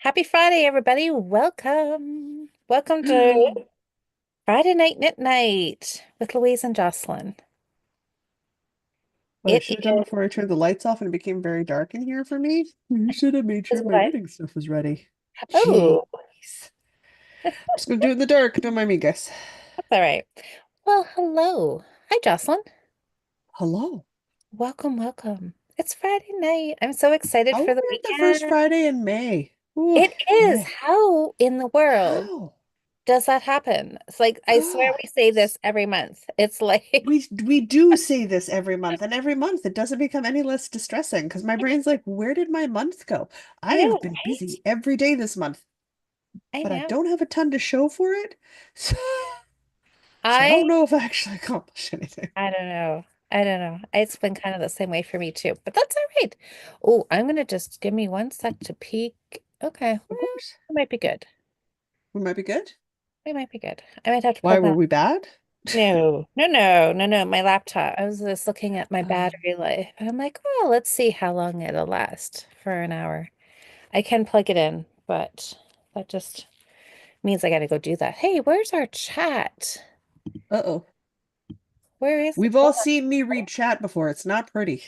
Happy Friday, everybody. Welcome. Welcome to Friday Night Knit Night with Louise and Jocelyn. What I It should have done before I turned the lights off and it became very dark in here for me. You should have made is sure my what? knitting stuff was ready. Jeez. Oh, I'm just gonna do it in the dark. Don't mind me, guys. that's all right. Well, hello. Hi, Jocelyn. Hello. Welcome, welcome. It's Friday night. I'm so excited How are for the we at the first weekend. Friday in May? Ooh, It is. man. How in the world How? does that happen? It's like, I swear God. we say this every month. It's like, We do say this every month, and every month it doesn't become any less distressing because my brain's like, where did my month go? I I know, have been right? busy every day this month, I but I know. don't have a ton to show for it. So, so I I don't know if I actually accomplished anything. I don't know. I don't know. It's been kind of the same way for me too, but that's all right. Oh, I'm gonna just give me one sec to peek. Okay, Of well, course. we might be good. We might be good. We might be good. I might have to Why pull were that. we bad? No, no, no, no, no. My laptop. I was just looking at my Um, battery life, and I'm like, well, let's see how long it'll last for an hour. I can plug it in, but that just means I gotta go do that. Hey, where's our chat? uh-oh. Where is it? We've all seen me read chat before. It's not pretty.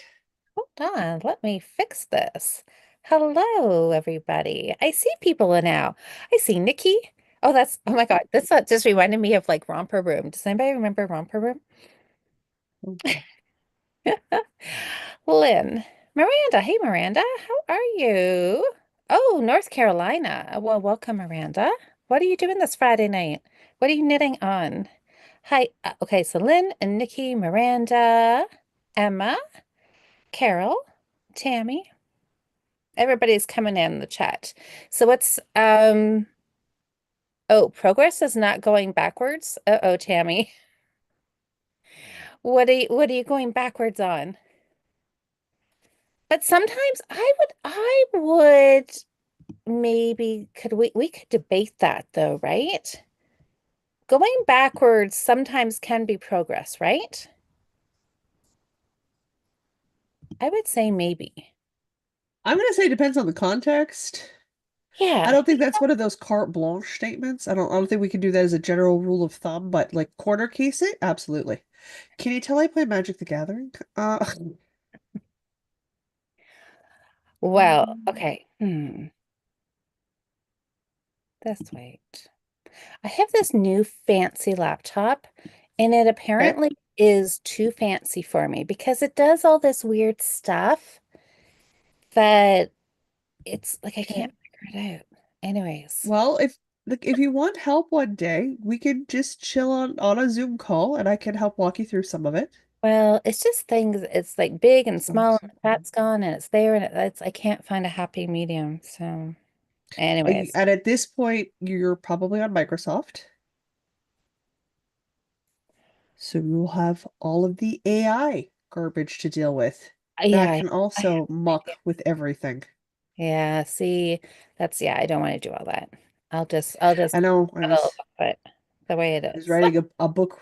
Hold on, let me fix this. Hello, everybody. I see people now. I see Nikki. Oh my God, this just reminded me of like Romper Room. Does anybody remember Romper Room? Okay. Lynn, Miranda. Hey, Miranda, how are you? Oh, North Carolina. Well, welcome, Miranda. What are you doing this Friday night? What are you knitting on? Hi. Okay, so Lynn and Nikki, Miranda, Emma, Carol, Tammy. Everybody's coming in the chat. So what's oh, progress is not going backwards. Uh-oh, Tammy. What are you going backwards on? But sometimes I would maybe could we could debate that though, right? Going backwards sometimes can be progress, right? I would say maybe. I'm gonna say it depends on the context. I Yeah. don't think that's one of those carte blanche statements. I don't think we can do that as a general rule of thumb, but like corner case it, absolutely. Can you tell I play Magic the Gathering? Well, okay. This wait. I have this new fancy laptop, and it Okay. apparently is too fancy for me because it does all this weird stuff that it's like I Okay. can't figure it out. Anyways, Well, if you want help one day, we could just chill on a Zoom call and I can help walk you through some of it. well, it's just things, it's like big and small, But and the fat's gone, and it's there, and I can't find a happy medium. So, anyways, and at this point, you're probably on Microsoft. So you'll have all of the AI garbage to deal with. yeah, That can I have also no idea. muck with everything. Yeah, see, yeah, I don't want to do all that. I'll just I know put it the way it I was is. writing a book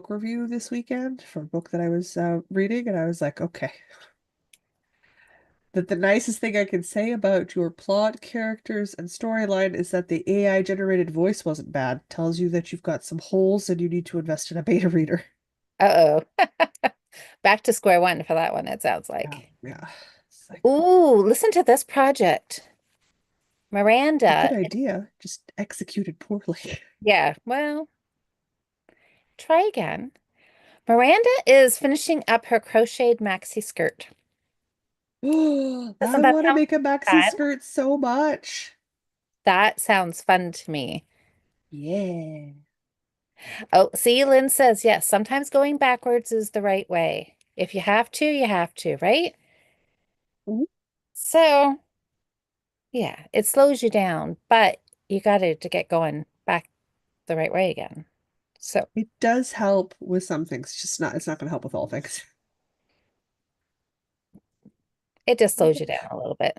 review this weekend for a book that I was reading, and I was like, okay. That the nicest thing I can say about your plot, characters, and storyline is that the AI generated voice wasn't bad. Tells you that you've got some holes and you need to invest in a beta reader. Uh-oh. Back to square one for that one, it sounds Yeah, like. yeah. It's like Ooh, listen to this project. a good Miranda. idea, just executed poorly. Yeah, well, try again. Miranda is finishing up her crocheted maxi skirt. Oh, Doesn't I that want to sound make a maxi fun? skirt so much. That sounds fun to me. Yeah. Oh, see, Lynn says, yes, sometimes going backwards is the right way. If you have to, you have to, right? Mhm. So, yeah, it slows you down, but you got to get going back the right way again. So, It does help with some things, it's not going to help with all things. it just slows you down a little bit.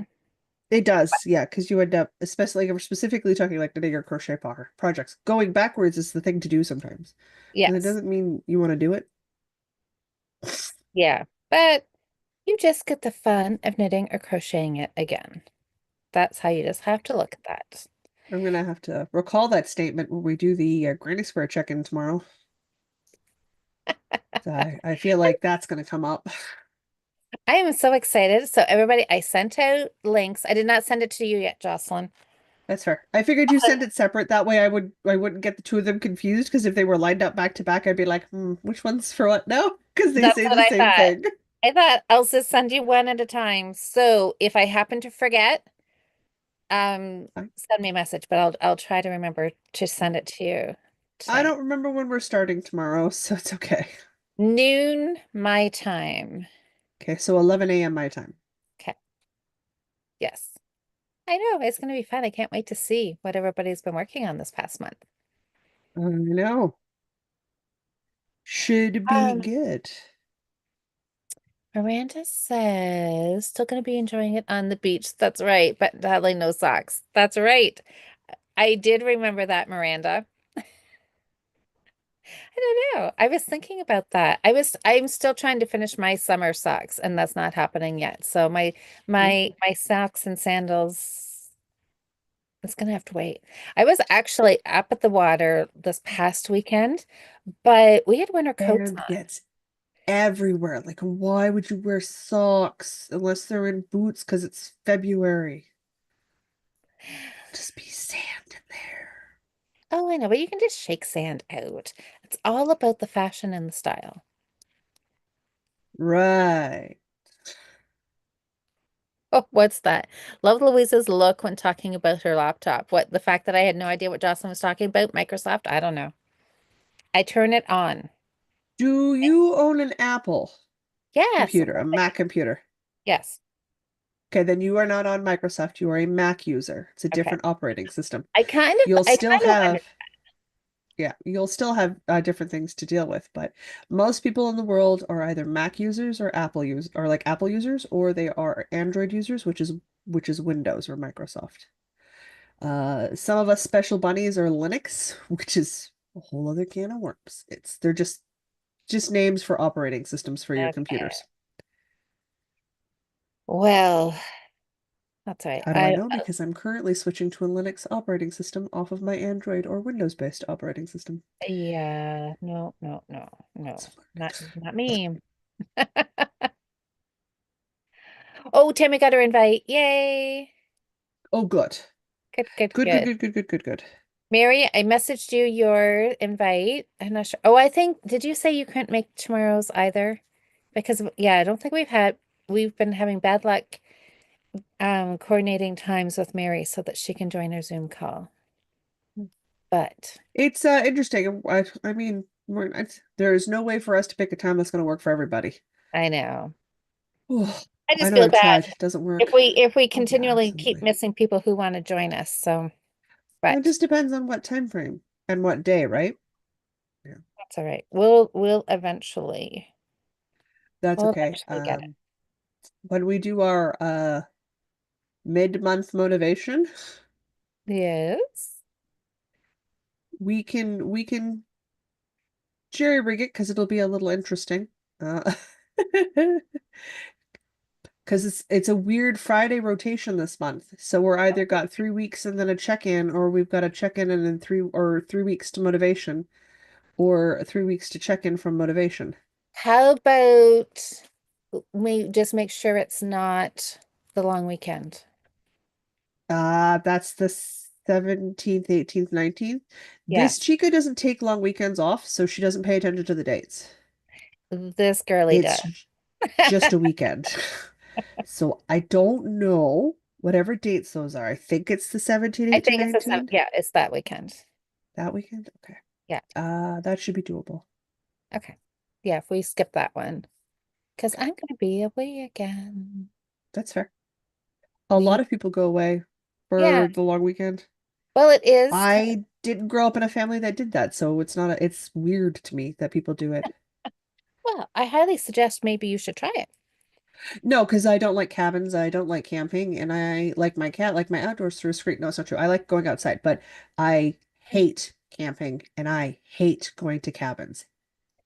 It does, yeah, because you end up, especially if we're specifically talking like knitting or crochet projects, going backwards is the thing to do sometimes. And it Yes. doesn't mean you want to do it. Yeah. But you just get the fun of knitting or crocheting it again. That's how you just have to look at that. I'm gonna have to recall that statement when we do the Granny Square check-in tomorrow. I feel like that's gonna come up. I am so excited. So everybody, I sent out links. I did not send it to you yet, Jocelyn. That's fair. I figured you sent it separate. That way I wouldn't get the two of them confused because if they were lined up back to back, I'd be like, which one's for what now? Because they That's say what the I same thought. thing. I thought I'll just send you one at a time. So if I happen to forget, I, send me a message, but I'll try to remember to send it to you I tonight. don't remember when we're starting tomorrow, so it's okay. Noon my time. Okay, so 11 a.m. my time. Okay. Yes. I know. It's going to be fun. I can't wait to see what everybody's been working on this past month. I know. Should be Um, good. Miranda says, still going to be enjoying it on the beach. That's right, but sadly no socks. That's right. I did remember that, Miranda. I don't know. I was thinking about that. I'm still trying to finish my summer socks, and that's not happening yet. So my socks and sandals, it's gonna have to wait. I was actually up at the water this past weekend, but we had winter coats And on. it's everywhere. Like, why would you wear socks unless they're in boots because it's February? Just be sand in there. Oh, I know, but you can just shake sand out. It's all about the fashion and the style. Right. Oh, what's that? Love Louise's look when talking about her laptop. What, the fact that I had no idea what Jocelyn was talking about? Microsoft? I don't know. I turn it on. Do you own an Apple Yes, of computer, a course I do. Mac computer? Yes. Okay, then you are not on Microsoft. You are a Mac user. It's a Okay. different operating system. I kind of, You'll I still kind of have, under, yeah, you'll still have different things to deal with, but most people in the world are either Mac users or Apple users, or like Apple users, or they are Android users, which is Windows or Microsoft. Some of us special bunnies are Linux, which is a whole other can of worms. They're just names for operating systems for your okay. computers. Well, that's right. How do I know? Because I'm currently switching to a Linux operating system off of my Android or Windows-based operating system. Yeah, no, no, no, It's no, not weird. not me. Oh, Tammy got her invite. Yay. Oh, good. Good, good, Good, good, good. good, good, good, good, good. Mary, I messaged you your invite. I'm not sure. Oh, I think, did you say you couldn't make tomorrow's either? Because yeah, I don't think we've been having bad luck coordinating times with Mary so that she can join her Zoom call. But It's interesting. I mean, there is no way for us to pick a time that's going to work for everybody. I know. Oh, I I just know feel I've bad tried. It doesn't if work. we Oh yeah, continually keep absolutely. missing people who want to join us. So, Well, it but just depends on what time frame and what day, right? Yeah, that's all right. that's We'll okay. eventually get it. When we do our mid-month motivation, Yes. we can jerry rig it because it'll be a little interesting. Uh, because it's a weird Friday rotation this month. So we're either got 3 weeks and then a check-in, or we've got a check-in and then 3 weeks to motivation, or 3 weeks to check-in from motivation. How about we just make sure it's not the long weekend? That's the 17th, 18th, 19th. This Yes, Chica doesn't take long weekends off, so she doesn't pay attention to the dates. this girly does. It's just a weekend. So I don't know whatever dates those are. I think it's the 17, I 18, think it's the same. 19. Yeah, it's that weekend. That weekend? Okay. Yeah. That should be doable. Okay. Yeah, if we skip that one, because I'm going to be away again. That's fair. A We, lot of people go away yeah. for the long weekend. Well, it is kind of, I didn't grow up in a family that did that, so it's weird to me that people do it. well, I highly suggest maybe you should try it. No, because I don't like cabins, I don't like camping, and I like my cat, like my outdoors through a screen. No, it's not true. I like going outside, but I hate camping and I hate going to cabins.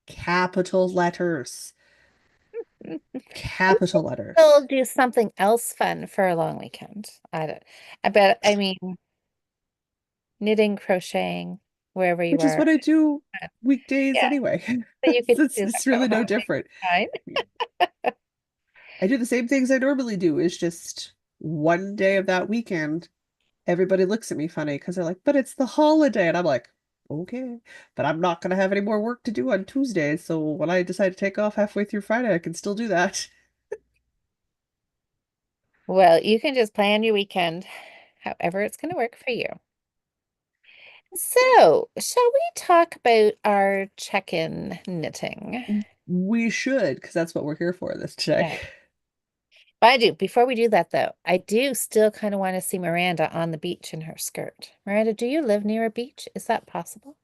Capital letters. Capital We'll letters. do something else fun for a long weekend. I don't, I bet, I mean, knitting, crocheting, wherever you Which is are. what I do weekdays Yeah, anyway. so you could It's, do it's that really for no holiday different. time. I do the same things I normally do. It's just one day of that weekend, everybody looks at me funny because they're like, but it's the holiday. And I'm like, okay, but I'm not going to have any more work to do on Tuesday. So when I decide to take off halfway through Friday, I can still do that. Well, you can just plan your weekend however it's going to work for you. So, shall we talk about our check-in knitting? We should, because that's what we're here for this today. Yeah. But I do. Before we do that, though, I do still kind of want to see Miranda on the beach in her skirt. Miranda, do you live near a beach? Is that possible?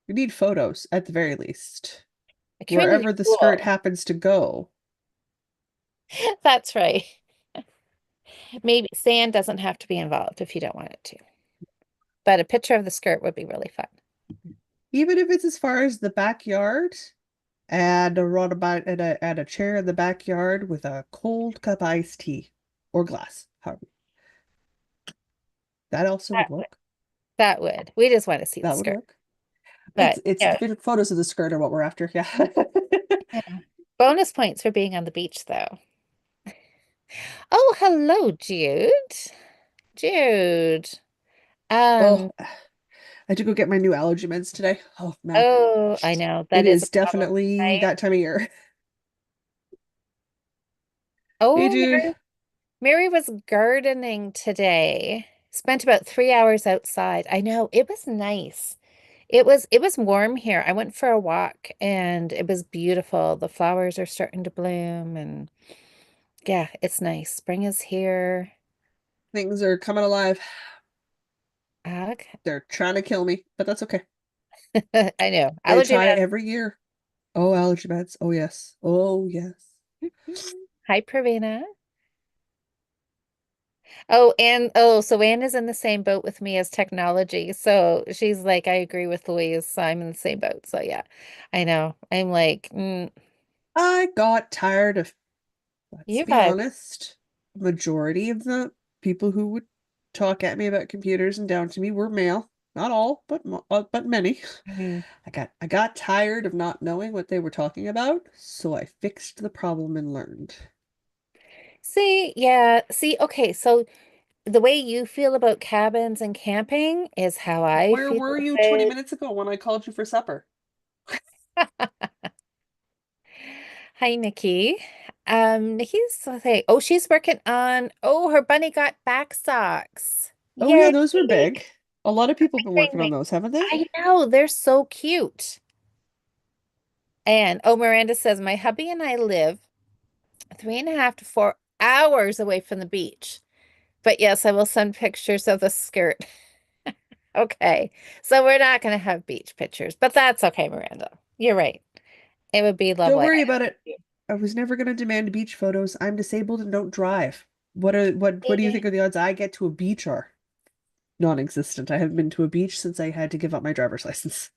We need photos at the very least. A community Wherever the skirt pool. happens to go. That's right. Maybe sand doesn't have to be involved if you don't want it to. But a picture of the skirt would be really fun. Even if it's as far as the backyard, and a run about and a chair in the backyard with a cold cup of iced tea or glass. However, that also That would would. work. That would. We just want to see the That would skirt. work. But It's yeah, the photos of the skirt are what we're after. Yeah. yeah. Bonus points for being on the beach, though. Oh, hello, Jude. Jude. Oh, Um, I had to go get my new allergy meds today. Oh man, oh, I know it that is a is problem, definitely right? that time of year. Hey, Oh, Jude. Mary was gardening today. Spent about 3 hours outside. I know it was nice. It was warm here. I went for a walk and it was beautiful. The flowers are starting to bloom and yeah, it's nice. Spring is here. Things are coming alive. Okay. They're trying to kill me, but that's okay. I know. They Allergy try meds. every year. Oh, allergy meds. Oh yes. Oh yes. Hi, Pravina. Oh, and oh, so Anne is in the same boat with me as technology. So she's like, I agree with Louise. So I'm in the same boat. So yeah, I know. I'm like, I got tired of, let's you be guys. honest, majority of the people who would talk at me about computers and down to me were male. Not all, but many. Mhm. I got tired of not knowing what they were talking about, so I fixed the problem and learned. See, yeah. See, okay. So the way you feel about cabins and camping is how I Where feel were you 20 about. minutes ago when I called you for supper? Hi, Nikki. Nikki's saying, oh, she's working on, oh, her bunny got back socks. Oh yeah, Yay. those were big. A lot of people have been Ring, working on ring. those, haven't they? I know, they're so cute. And oh, Miranda says, my hubby and I live 3.5 to 4 hours away from the beach. But yes, I will send pictures of the skirt. Okay. So we're not going to have beach pictures, but that's okay, Miranda. You're right. It would be Don't lovely. worry about it. I was never going to demand beach photos. I'm disabled and don't drive. What do you think are the odds I get to a beach are? Non-existent. I haven't been to a beach since I had to give up my driver's license.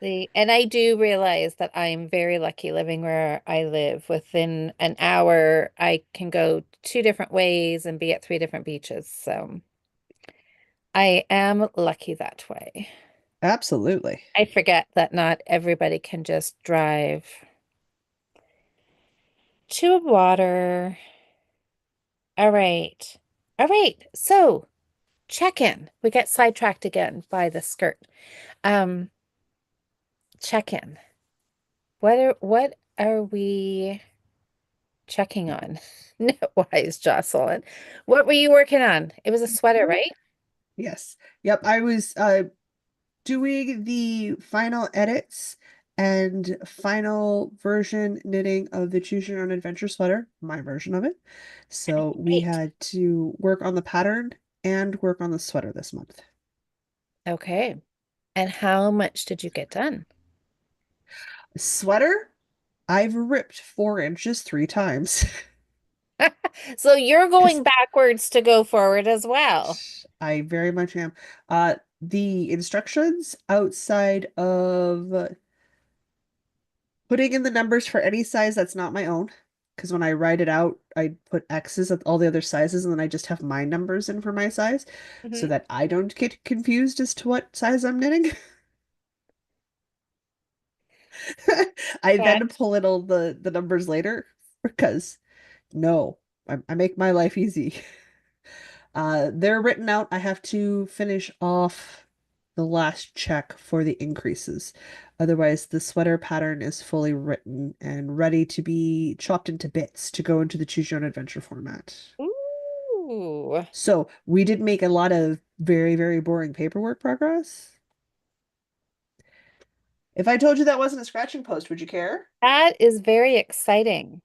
See, and I do realize that I'm very lucky living where I live. Within an hour, I can go two different ways and be at three different beaches. So I am lucky that way. Absolutely. I forget that not everybody can just drive to water. All right. All right. So check in. We get sidetracked again by the skirt. Um, check in. What are we checking on? Knit-wise, Jocelyn. What were you working on? It was a sweater, Mhm. right? Yes. Yep, I was doing the final edits and final version knitting of the Choose Your Own Adventure sweater, my version of it. So we Right. had to work on the pattern and work on the sweater this month. Okay. And how much did you get done? Sweater, I've ripped 4 inches 3 times So you're because going backwards to go forward as well. I very much am. The instructions outside of Putting in the numbers for any size that's not my own. Because when I write it out, I put X's at all the other sizes, and then I just have my numbers in for my size so Hmm. that I don't get confused as to what size I'm knitting. I Yeah. then pull in all the numbers later because no, I make my life easy. They're written out. I have to finish off the last check for the increases. Otherwise, the sweater pattern is fully written and ready to be chopped into bits to go into the Choose Your Own Adventure format. Ooh, So we did make a lot of very, very boring paperwork progress. If I told you that wasn't a scratching post, would you care? that is very exciting.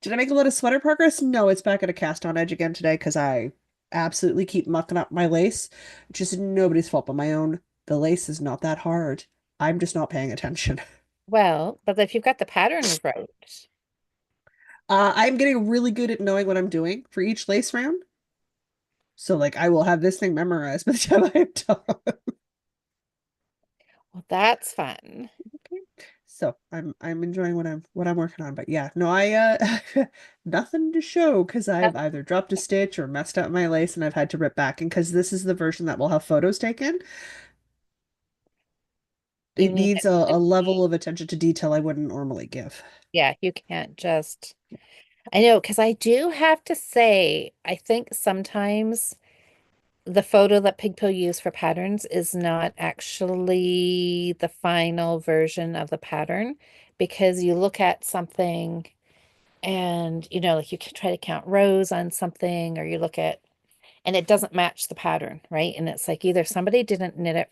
Did I make a lot of sweater progress? No, it's back at a cast on edge again today because I absolutely keep mucking up my lace, which is nobody's fault but my own. The lace is not that hard. I'm just not paying attention. Well, but if you've got the pattern right, I'm getting really good at knowing what I'm doing for each lace round. So like I will have this thing memorized by the time I'm done. well, that's fun. So I'm enjoying what I'm working on. But yeah, no, I nothing to show because I've That's, either dropped a stitch or messed up my lace and I've had to rip back. And because this is the version that will have photos taken, you it need needs it a to be, level of attention to detail I wouldn't normally give. yeah, you can't just, I know, because I do have to say, I think sometimes the photo that Pigpill used for patterns is not actually the final version of the pattern because you look at something and, like you can try to count rows on something or you look at, and it doesn't match the pattern, right? And it's like either somebody didn't knit it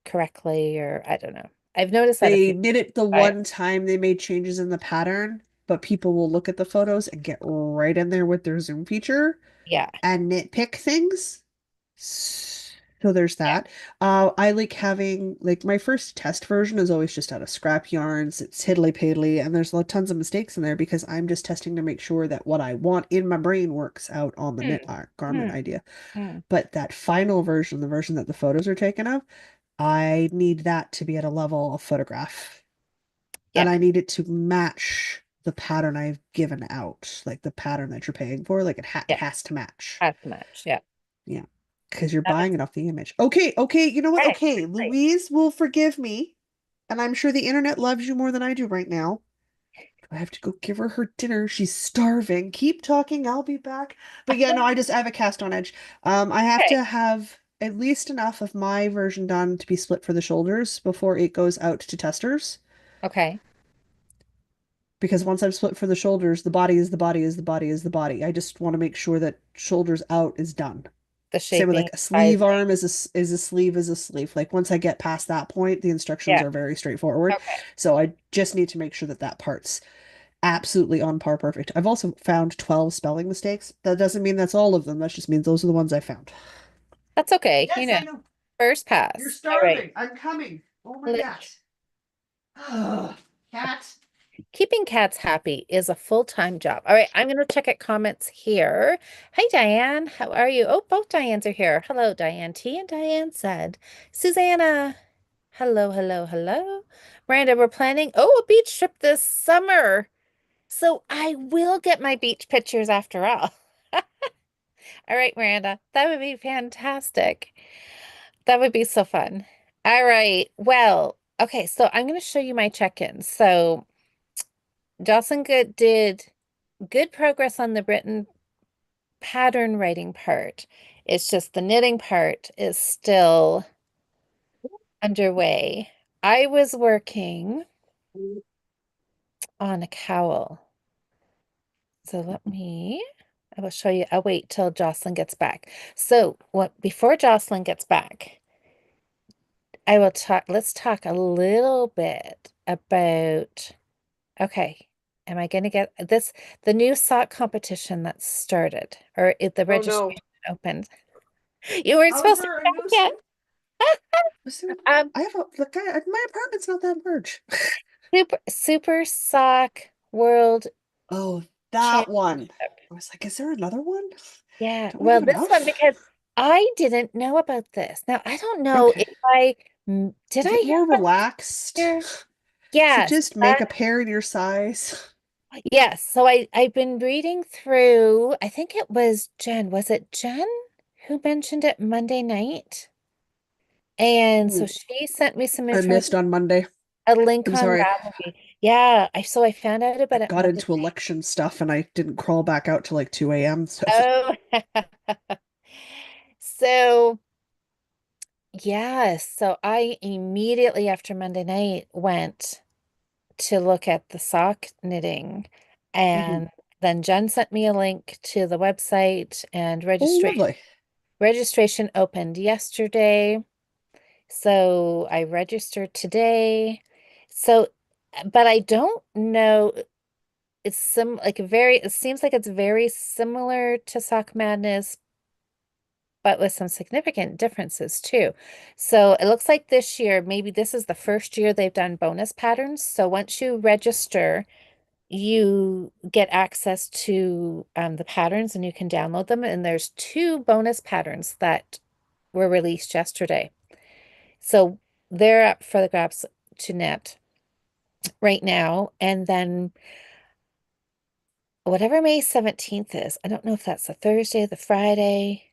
correctly or I don't know. I've noticed that a They few did it the times. one time they made changes in the pattern, but people will look at the photos and get right in there with their zoom feature Yeah. and nitpick things. So there's Yeah. that. I like having like my first test version is always just out of scrap yarns. It's hiddly piddly, and there's tons of mistakes in there because I'm just testing to make sure that what I want in my brain works out on the knit Hmm. art garment Hmm. idea. Hmm. But that final version, the version that the photos are taken of, I need that to be at a level of photograph, and Yep. I need it to match the pattern I've given out, like the pattern that you're paying for. Like it Yeah. has to match. Has to match. Yeah. Yeah. Because you're That buying is it off the image. Okay, okay, you know what? right. Okay, Right. Louise will forgive me, and I'm sure the internet loves you more than I do right now. I have to go give her her dinner. She's starving. Keep talking, I'll be back. But yeah, no, I have a cast on edge. I have Okay. to have at least enough of my version done to be split for the shoulders before it goes out to testers. Okay. Because once I've split for the shoulders, the body is the body is the body is the body. I just want to make sure that shoulders out is done. The Same with shaping, like a sleeve sizing. arm is a sleeve is a sleeve. Like once I get past that point, the instructions Yeah. are very straightforward. Okay. So I just need to make sure that that part's absolutely on par perfect. I've also found 12 spelling mistakes. That doesn't mean that's all of them. That just means those are the ones I found. That's okay. Yes, I know. First You're pass. All right. starving. I'm coming. Oh my Lit. gosh. Cat. Keeping cats happy is a full-time job. All right, I'm going to check out comments here. Hi, Diane. How are you? Oh, both Dianes are here. Hello, Diane T. and Diane said. Susanna. Hello, hello, hello. Miranda, we're planning, a beach trip this summer. So I will get my beach pictures after all. All right, Miranda, that would be fantastic. That would be so fun. All right. Well, okay, so I'm going to show you my check-ins. So Jocelyn Good did good progress on the written pattern writing part. It's just the knitting part is still underway. I was working on a cowl. So I will show you. I'll wait till Jocelyn gets back. So what before Jocelyn gets back, let's talk a little bit about, okay, am I going to get this, the new sock competition that started, or the Oh no. registration opened. You weren't Oh, is supposed to there a be new back soap? Is there? yet. I have a look. My apartment's not that large. Super Sock World Oh, that one. Championship. I was like, is there another one? Yeah, Don't we well, have this one enough? because I didn't know about this. Now, I don't know Okay. if did Is it I hear more about this relaxed? here? So Yes, just make a pair in your size. yes. So I've been reading through, I think it was Jen. Was it Jen who mentioned it Monday night? And so Ooh, she sent me some I information, missed on Monday. a link I'm on sorry. Ravelry. Yeah, I found out I about it got Monday into night. election stuff and I didn't crawl back out till like 2 a.m. So, Oh, so yes. So I immediately after Monday night went to look at the sock knitting, mhm. and then Jen sent me a link to the website, and Oh, lovely. registration opened yesterday. So I registered today. So, but I don't know. It's some like a very, it seems like it's very similar to Sock Madness, but with some significant differences too. So it looks like this year, maybe this is the first year they've done bonus patterns. So once you register, you get access to the patterns and you can download them. And there's two bonus patterns that were released yesterday. So they're up for the grabs to knit right now. And then whatever May 17th is, I don't know if that's the Thursday, the Friday,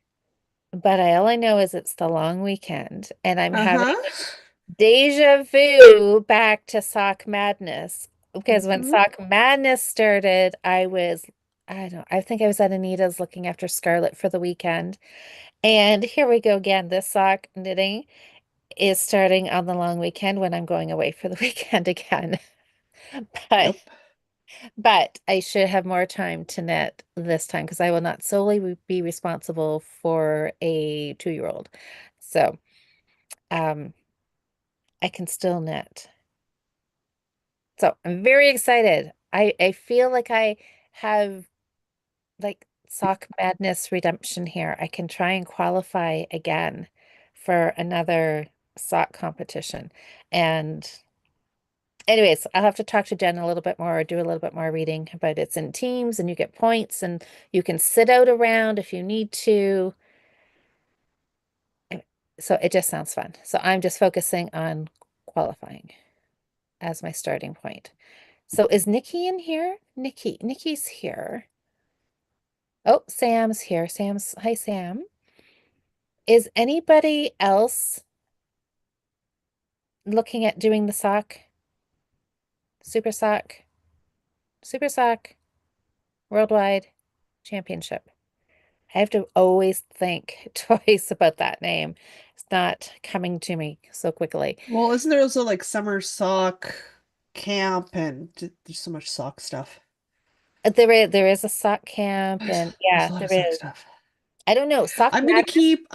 but all I know is it's the long weekend and I'm having Uh-huh. deja vu back to Sock Madness. Because when Hmm. Sock Madness started, I don't know, I think I was at Anita's looking after Scarlett for the weekend. And here we go again. This sock knitting is starting on the long weekend when I'm going away for the weekend again. But Yep. but I should have more time to knit this time because I will not solely be responsible for a 2-year-old. So um I can still knit. So I'm very excited. I feel like I have like Sock Madness redemption here. I can try and qualify again for another sock competition. And anyways, I'll have to talk to Jen a little bit more or do a little bit more reading, but it's in teams and you get points and you can sit out around if you need to. So it just sounds fun. So I'm just focusing on qualifying as my starting point. So is Nikki in here? Nikki's here. Oh, Sam's here. Hi, Sam. Is anybody else looking at doing the Super Sock, Super Sock Worldwide Championship? I have to always think twice about that name. It's not coming to me so quickly. Well, isn't there also like summer sock camp and there's so much sock stuff. There is a sock camp, and There's yeah, a lot there of sock is. stuff. I don't know. Sock I'm gonna Madness. keep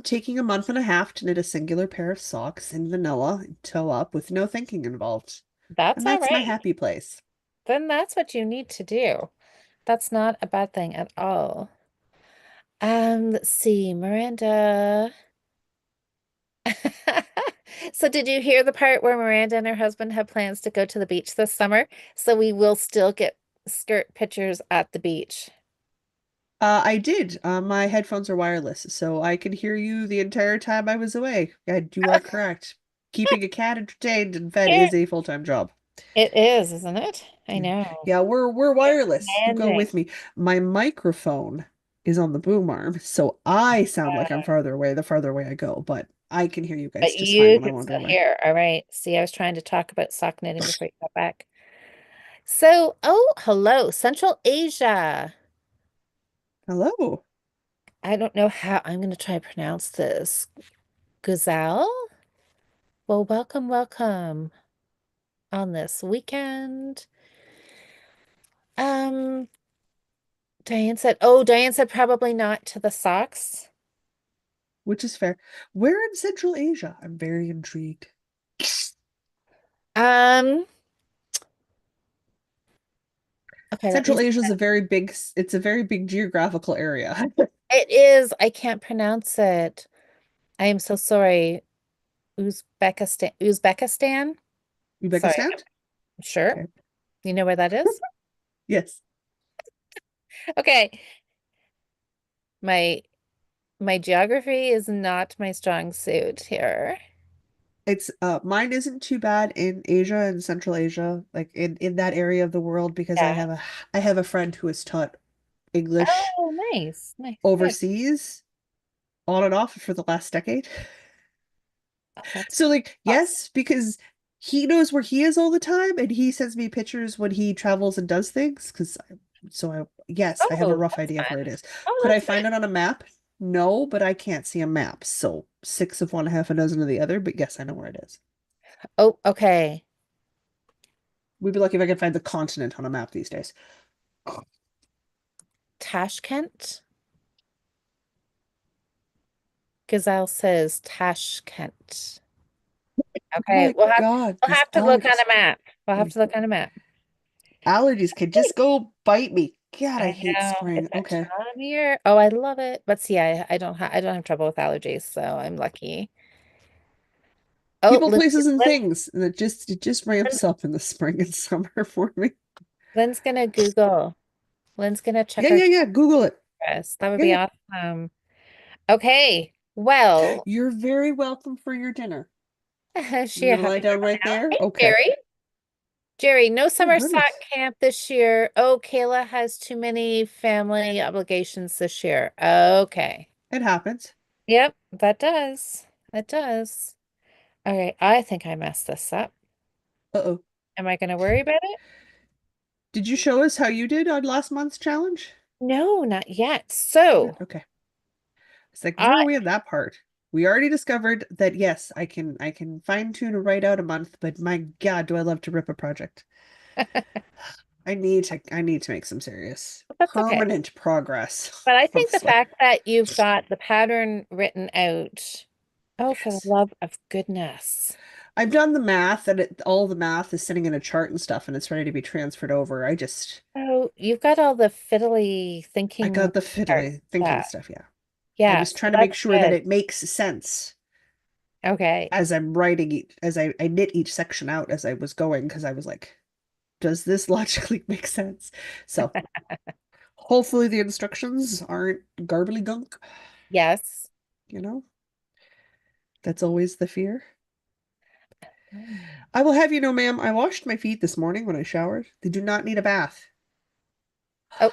taking a month and a half to knit a singular pair of socks in vanilla, toe up with no thinking involved. That's And all that's my right. happy place. Then that's what you need to do. That's not a bad thing at all. Let's see, Miranda. So did you hear the part where Miranda and her husband have plans to go to the beach this summer? So we will still get skirt pictures at the beach. I did. My headphones are wireless, so I could hear you the entire time I was away. You are correct. Keeping a cat entertained and fed Yeah. is a full-time job. It is, isn't it? I Yeah, know. yeah, we're It's wireless. You go demanding. with me. My microphone is on the boom arm, so I sound like I'm farther away the farther away I go, but I can hear you guys But just fine you when I can wander still away. hear. All right. See, I was trying to talk about sock knitting before you got back. So, oh, hello, Central Asia. Hello. I don't know how I'm going to try to pronounce this. Gazelle? Well, welcome, welcome on this weekend. Um, Diane said probably not to the socks. Which is fair. Where in Central Asia? I'm very intrigued. Um, okay, let me Central see. Asia is a very big, it's a very big geographical area. It is, I can't pronounce it. I am so sorry. Uzbekistan? Sorry, Uzbekistan? sure. Okay. You know where that is? Yes. Okay. My my geography is not my strong suit here. It's mine isn't too bad in Asia and Central Asia, like in that area of the world because Yeah. I have a friend who has taught English Oh, nice. Nice. Good. overseas on and off for the last decade. Oh, that's So like, awesome. yes, because he knows where he is all the time and he sends me pictures when he travels and does things yes, I have a Oh, rough that's idea of where fun. it is. Oh, Could I that's find good. it on a map? No, but I can't see a map. So six of one, half a dozen of the other, but yes, I know where it is. Oh, okay. We'd be lucky if I could find the continent on a map these days. Tashkent. Gazelle says Tashkent. Oh Okay, my God, we'll these have to look on allergies. a map. We'll have to look on a map. Allergies could just go bite me. God, I I hate know spring. it's that Okay. time of year. Oh, I love it. But see, I don't have trouble with allergies, so I'm lucky. Oh, People, places, and things. And it just Lynn- ramps up in the spring and summer for me. Lynn's gonna Google. Lynn's gonna check Yeah, our yeah, yeah. Google it. GPS. That would Yeah, be yeah. awesome. Okay. Well, You're very welcome for your dinner. she You're a gonna lie happy down grandma right now. there? Hey, Okay. Jerry. Jerry, no Oh summer sock goodness. camp this year. Oh, Kayla has too many family obligations this year. Okay. It happens. Yep, that does. That does. Okay, I think I messed this up. Uh-oh. Am I going to worry about it? Did you show us how you did on last month's challenge? No, not yet. Good. So, Okay. It's like, where I are we in that part? We already discovered that yes, I can fine tune a write out a month, but my God, do I love to rip a project. I need to make some serious that's okay. permanent progress But I on think the this one. fact that you've got the pattern written out, oh, for the Yes. love of goodness. I've done the math and all the math is sitting in a chart and stuff and it's ready to be transferred over. Oh, you've got all the fiddly I thinking got the part fiddly thinking stuff. stuff, yeah. I'm Yeah, just so trying to make that's sure that good. it makes sense Okay. as I'm writing as I knit each section out as I was going because I was like, does this logically make sense? So hopefully the instructions aren't garbly gunk, Yes. you know? That's always the fear. Mm. I will have you know, ma'am, I washed my feet this morning when I showered. They do not need a bath. Oh,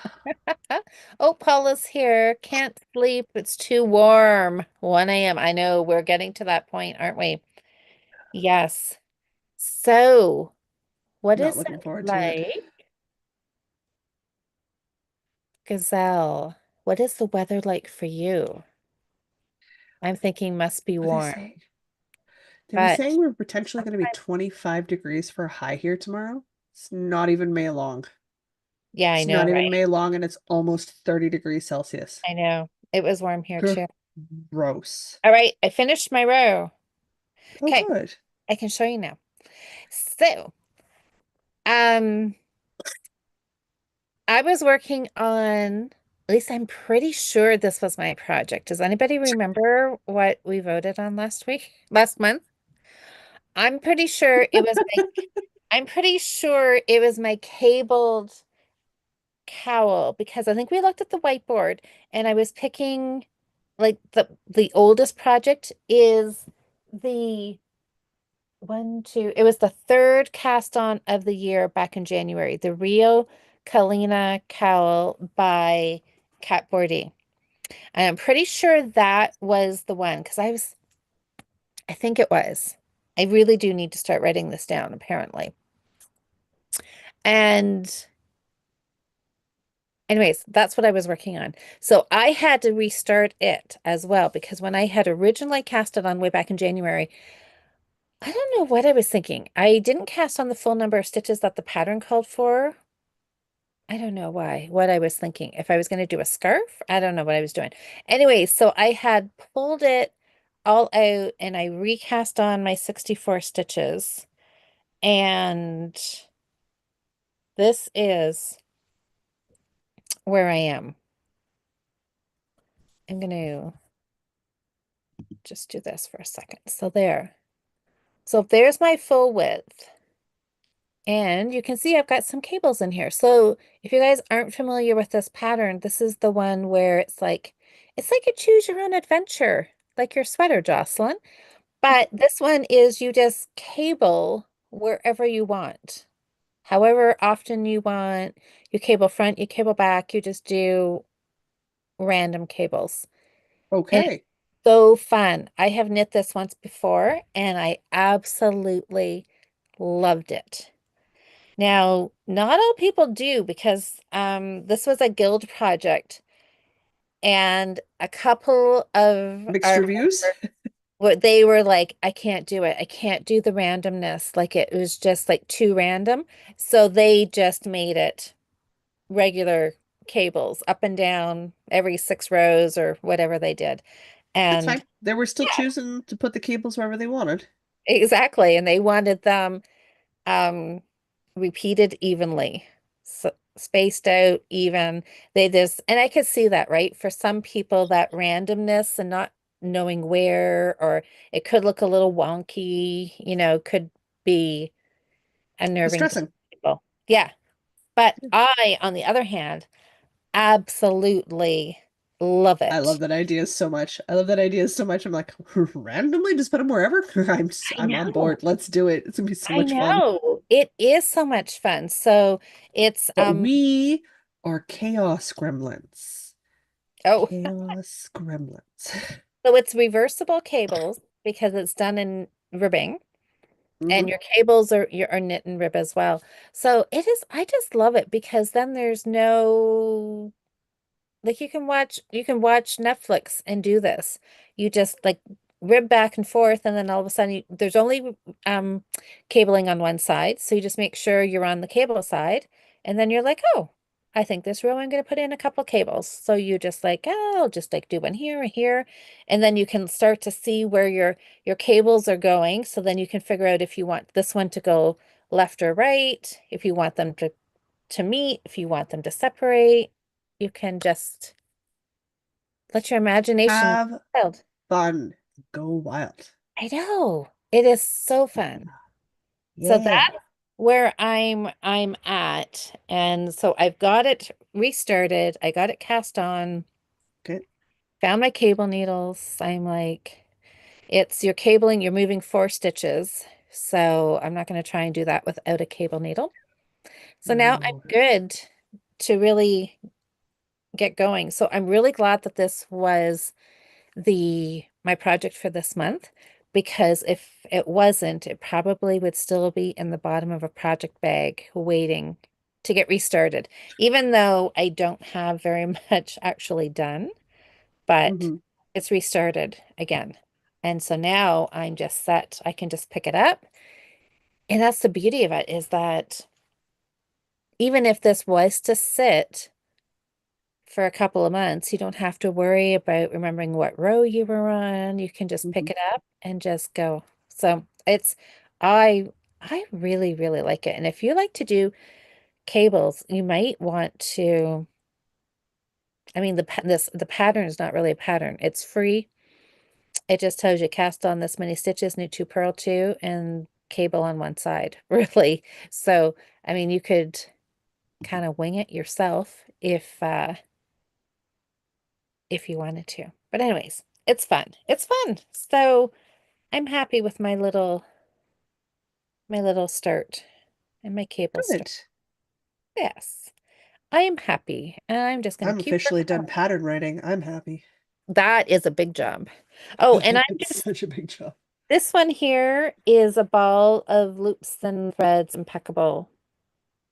oh, Paula's here. Can't sleep. It's too warm. 1 a.m. I know we're getting to that point, aren't we? Yes. So, what Not is looking it forward to it. like, Gazelle? What is the weather like for you? I'm thinking must be What are they warm, saying? They were saying but we're potentially going to be sometimes, 25 degrees for a high here tomorrow. It's not even May long. yeah, I It's know, not even right? May long and it's almost 30 degrees Celsius. I know. It was warm here too. Gross. All right, I finished my row. Oh, Okay, good. I can show you now. So, um, I was working on, at least I'm pretty sure this was my project. Does anybody remember what we voted on last week, last month? I'm pretty sure it was I'm pretty sure it was my cabled cowl because I think we looked at the whiteboard and I was picking like the oldest project is the it was the third cast on of the year back in January, the Rio Kalina cowl by Kat Bordy. And I'm pretty sure that was the one because I think it was. I really do need to start writing this down, apparently. And anyways, that's what I was working on. So I had to restart it as well because when I had originally cast it on way back in January, I don't know what I was thinking. I didn't cast on the full number of stitches that the pattern called for. I don't know why, what I was thinking. If I was going to do a scarf, I don't know what I was doing. Anyway, so I had pulled it all out and I recast on my 64 stitches. And this is where I am. I'm going to just do this for a second. So there. So there's my full width. And you can see I've got some cables in here. So if you guys aren't familiar with this pattern, this is the one where it's like a choose your own adventure, like your sweater, Jocelyn. But this one is you just cable wherever you want. However often you want, you cable front, you cable back, you just do random cables. And it's Okay. so fun. I have knit this once before and I absolutely loved it. Now, not all people do because this was a guild project and a couple of Mixed our reviews. what they were like, I can't do it. I can't do the randomness. Like it was just like too random. So they just made it regular cables up and down every 6 rows or whatever they did. That's And fine. They were still yeah, choosing to put the cables wherever they wanted. exactly. And they wanted them um repeated evenly, so spaced out even. They just, and I could see that, right? For some people, that randomness and not knowing where, or it could look a little wonky, could be unnerving to some Distressing. people. Yeah. But I, on the other hand, absolutely love I love it. that idea so much. I love that idea so much. I'm like, randomly just put them wherever. I I'm on know. board. Let's do it. It's gonna be so I much fun. know. It is so much fun. So it's But we are chaos gremlins. oh, Chaos gremlins. so it's reversible cables because it's done in ribbing and Hmm. your cables are knit in rib as well. So it is, I just love it because then there's no, like you can watch Netflix and do this. You just like rib back and forth and then all of a sudden there's only cabling on one side. So you just make sure you're on the cable side and then you're like, "Oh, I think this row I'm going to put in a couple cables." So you just like, "Oh, I'll just like do one here and here." And then you can start to see where your cables are going. So then you can figure out if you want this one to go left or right, if you want them to meet, if you want them to separate. You can just let your imagination Have run wild. fun. Go wild. I know. It is so fun. So Yeah. that's where I'm at. And so I've got it restarted. I got it cast on, Okay. found my cable needles. I'm like, it's your cabling, you're moving 4 stitches. So I'm not going to try and do that without a cable needle. So now I'm No. good to really get going. So I'm really glad that this was the my project for this month because if it wasn't, it probably would still be in the bottom of a project bag waiting to get restarted, even though I don't have very much actually done, but Hmm. it's restarted again. And so now I'm just set. I can just pick it up. And that's the beauty of it is that even if this was to sit for a couple of months, you don't have to worry about remembering what row you were on. You can just pick Hmm. it up and just go. So it's I I really, really like it. And if you like to do cables, you might want to, I mean the pattern is not really a pattern. It's free. It just tells you cast on this many stitches, knit two, purl two, and cable on one side, really. So, I mean, you could kind of wing it yourself if you wanted to. But anyways, it's fun. It's fun. So I'm happy with my little start and my cable start. Good. Yes, I am happy. And I'm just gonna I'm keep officially working done on it. pattern writing. I'm happy. That is a big job. Oh, and I'm It's just such a big job. this one here is a ball of loops and threads impeccable.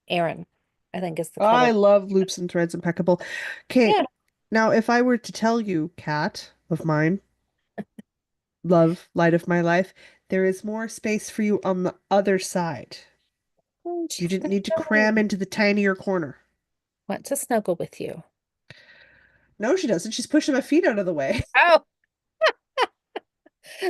Aaron, I think is the I color. love loops and threads impeccable. Okay, Yeah. now if I were to tell you, cat of mine, love, light of my life, there is more space for you on the other side. You She's didn't gonna need to go cram into the tinier corner. want to snuggle with you. No, she doesn't. She's pushing my feet out of the way. Oh,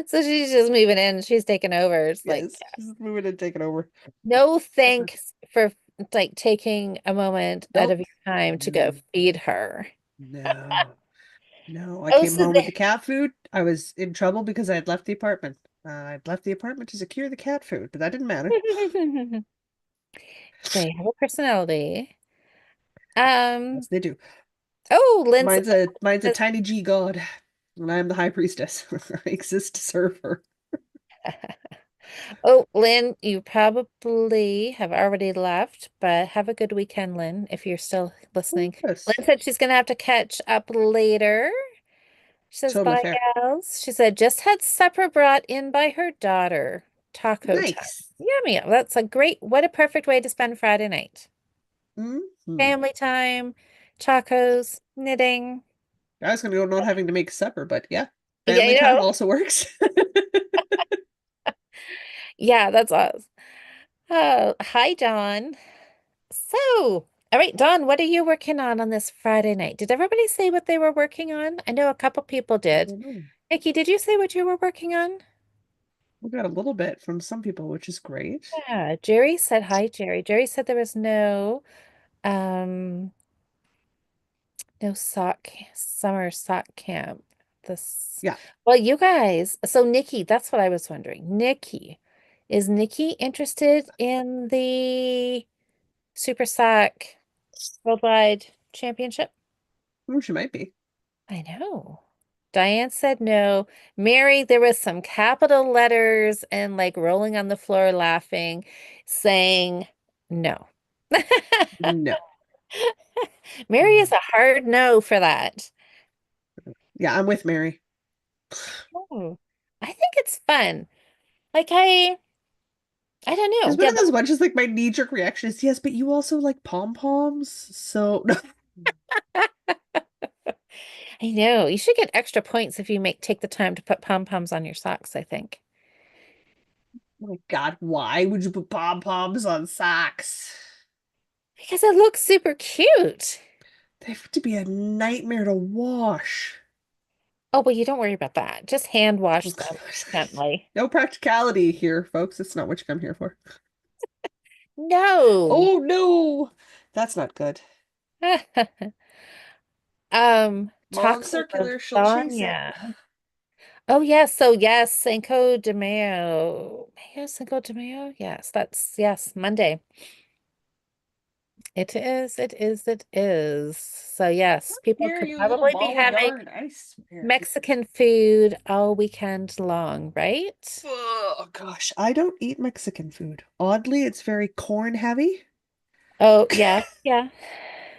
so she's just moving in. She's taking over. It's like, Yes, she's moving and taking over. no thanks for like taking a moment out of Nope. your time to go Mm, feed her. no, no. I Oh, came so home with the cat food. I was in trouble because I had left the apartment. I'd left the apartment to secure the cat food, but that didn't matter. they have a personality. Yes, Um, they do. oh, Lindsay, Mine's a tiny G god, and I am the high priestess. I exist to serve her. Oh, Lynn, you probably have already left, but have a good weekend, Lynn, if you're still listening. Yes, Lynn said she's going to have to catch up later. She says, totally bye, fair. gals. She said, just had supper brought in by her daughter. Taco time. Nice. Yummy. That's a great, what a perfect way to spend Friday night. Hmm. Family time, tacos, knitting. I was gonna go not having to make supper, but yeah, Yeah, family you time know. also works. Yeah, that's us. Oh, hi, Dawn. So, all right, Dawn, what are you working on this Friday night? Did everybody say what they were working on? I know a couple people I did. don't know. Nikki, did you say what you were working on? We got a little bit from some people, which is great. Yeah, Jerry said hi, Jerry. Jerry said there was um no summer sock camp. This Yeah, well, you guys, so Nikki, that's what I was wondering. Is Nikki interested in the Super Sock Worldwide Championship? oh, she might be. I know. Diane said no. Mary, there was some capital letters and like rolling on the floor laughing, saying no. No. Mary is a hard no for that. Yeah, I'm with Mary. Oh, I think it's fun. Like I don't Because know. one Yeah, of those bunches, like my knee-jerk reaction is yes, but you also like pom-poms, so I know. You should get extra points if you make take the time to put pom-poms on your socks, I think. oh my God, why would you put pom-poms on socks? Because it looks super cute. They have to be a nightmare to wash. Oh, well, you don't worry about that. Just hand wash them gently. No practicality here, folks. That's not what you come here for. No. Oh no, that's not good. Long Taco circular, she'll chase it. lasagna. Oh yes, so yes, Cinco de Mayo. Mayo, Cinco de Mayo? Yes, that's yes, Monday. It is, it is, it is. So yes, people Here, could you little probably be ball of having yarn. I swear. Mexican food all weekend long, right? Oh gosh, I don't eat Mexican food. Oddly, it's very corn heavy. Oh yeah, yeah.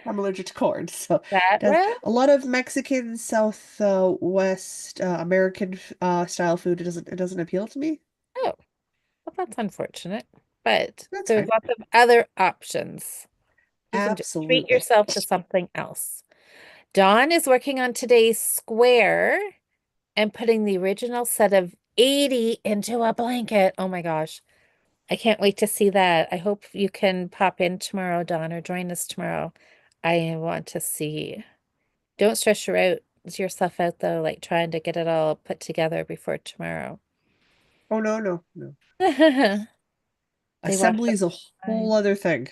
I'm allergic to corn, so That does well, a lot of Mexican South West American style food. It doesn't appeal to me. oh, well, that's unfortunate. But That's there's fine. lots of other options. You can just treat Absolutely. yourself to something else. Dawn is working on today's square and putting the original set of 80 into a blanket. Oh my gosh. I can't wait to see that. I hope you can pop in tomorrow, Dawn, or join us tomorrow. I want to see. Don't stress yourself out though, like trying to get it all put together before tomorrow. Oh no, no, no. They want Assembly some is a whole time. other thing.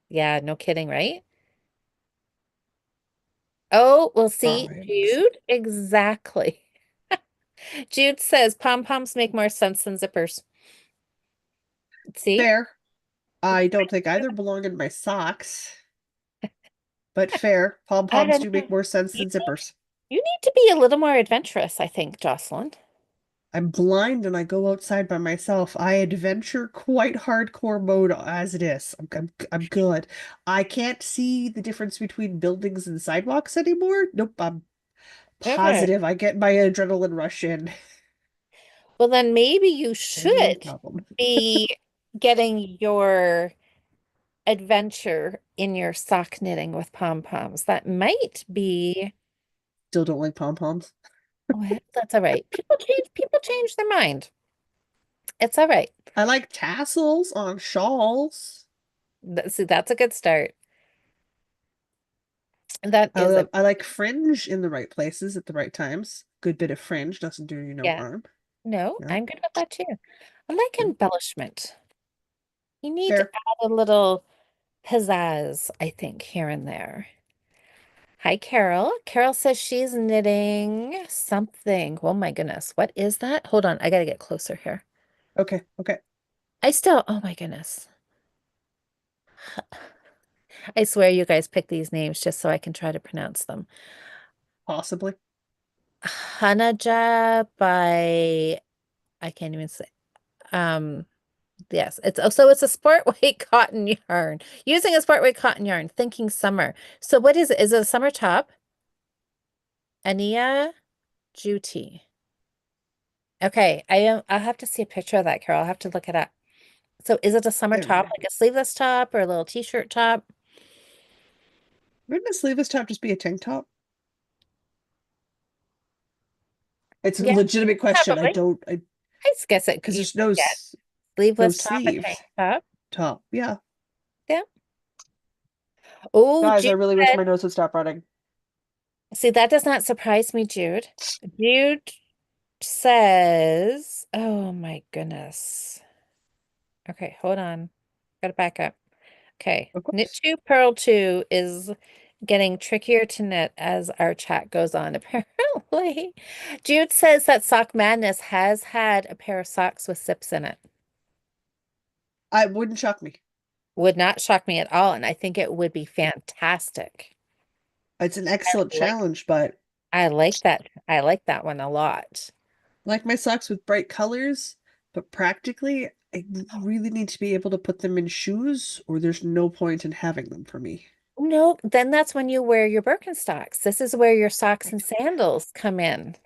Yeah, no kidding, right? Oh, we'll see. Drawings. Jude, exactly. Jude says pom-poms make more sense than zippers. See? Fair. I don't think either belong in my socks, but fair. I Pom-poms don't do know. make more sense You than need, zippers. you need to be a little more adventurous, I think, Jocelyn. I'm blind and I go outside by myself. I adventure quite hardcore mode as it is. I'm good. I can't see the difference between buildings and sidewalks anymore. Nope, I'm Okay. positive I get my adrenaline rush in. Well, then maybe you No should problem. be getting your adventure in your sock knitting with pom-poms. That might be, Still don't like pom-poms. well, that's all right. People change their mind. It's all right. I like tassels on shawls. See, that's a good start. That I is a, love, I like fringe in the right places at the right times. Good bit of fringe doesn't do you no yeah. harm. No, Yeah, I'm good with that too. I like yeah. embellishment. You need to Fair. add a little pizzazz, I think, here and there. Hi, Carol. Carol says she's knitting something. Oh my goodness. What is that? Hold on. I gotta get closer here. Okay, okay. Oh my goodness. I swear you guys pick these names just so I can try to pronounce them. Possibly. Hanaja by, I can't even say. Yes, it's oh, so it's a sport weight cotton yarn. Using a sport weight cotton yarn, thinking summer. So what is it? Is it a summer top? Ania Juti. Okay, I'll have to see a picture of that, Carol. I'll have to look it up. So is it a summer There we top, go. like a sleeveless top or a little t-shirt top? Wouldn't a sleeveless top just be a tank top? It's a Yeah, legitimate question. probably. I just guess it Because you there's could get no sleeveless top, a tank sleeves top. top. Yeah. Yeah. Oh, Guys, I Jude really wish said, my nose would stop running. see, that does not surprise me, Jude. Jude says, oh my goodness. Okay, hold on. Gotta back up. Okay. Of Knit course. 2, Purl 2 is getting trickier to knit as our chat goes on, apparently. Jude says that Sock Madness has had a pair of socks with zips in it. I wouldn't shock me. Would not shock me at all, and I think it would be fantastic. It's an I excellent like challenge, but I like that. I like that one a lot. like my socks with bright colors, but practically, I really need to be able to put them in shoes, or there's no point in having them for me. No, then that's when you wear your Birkenstocks. This is where your socks I and sandals come in.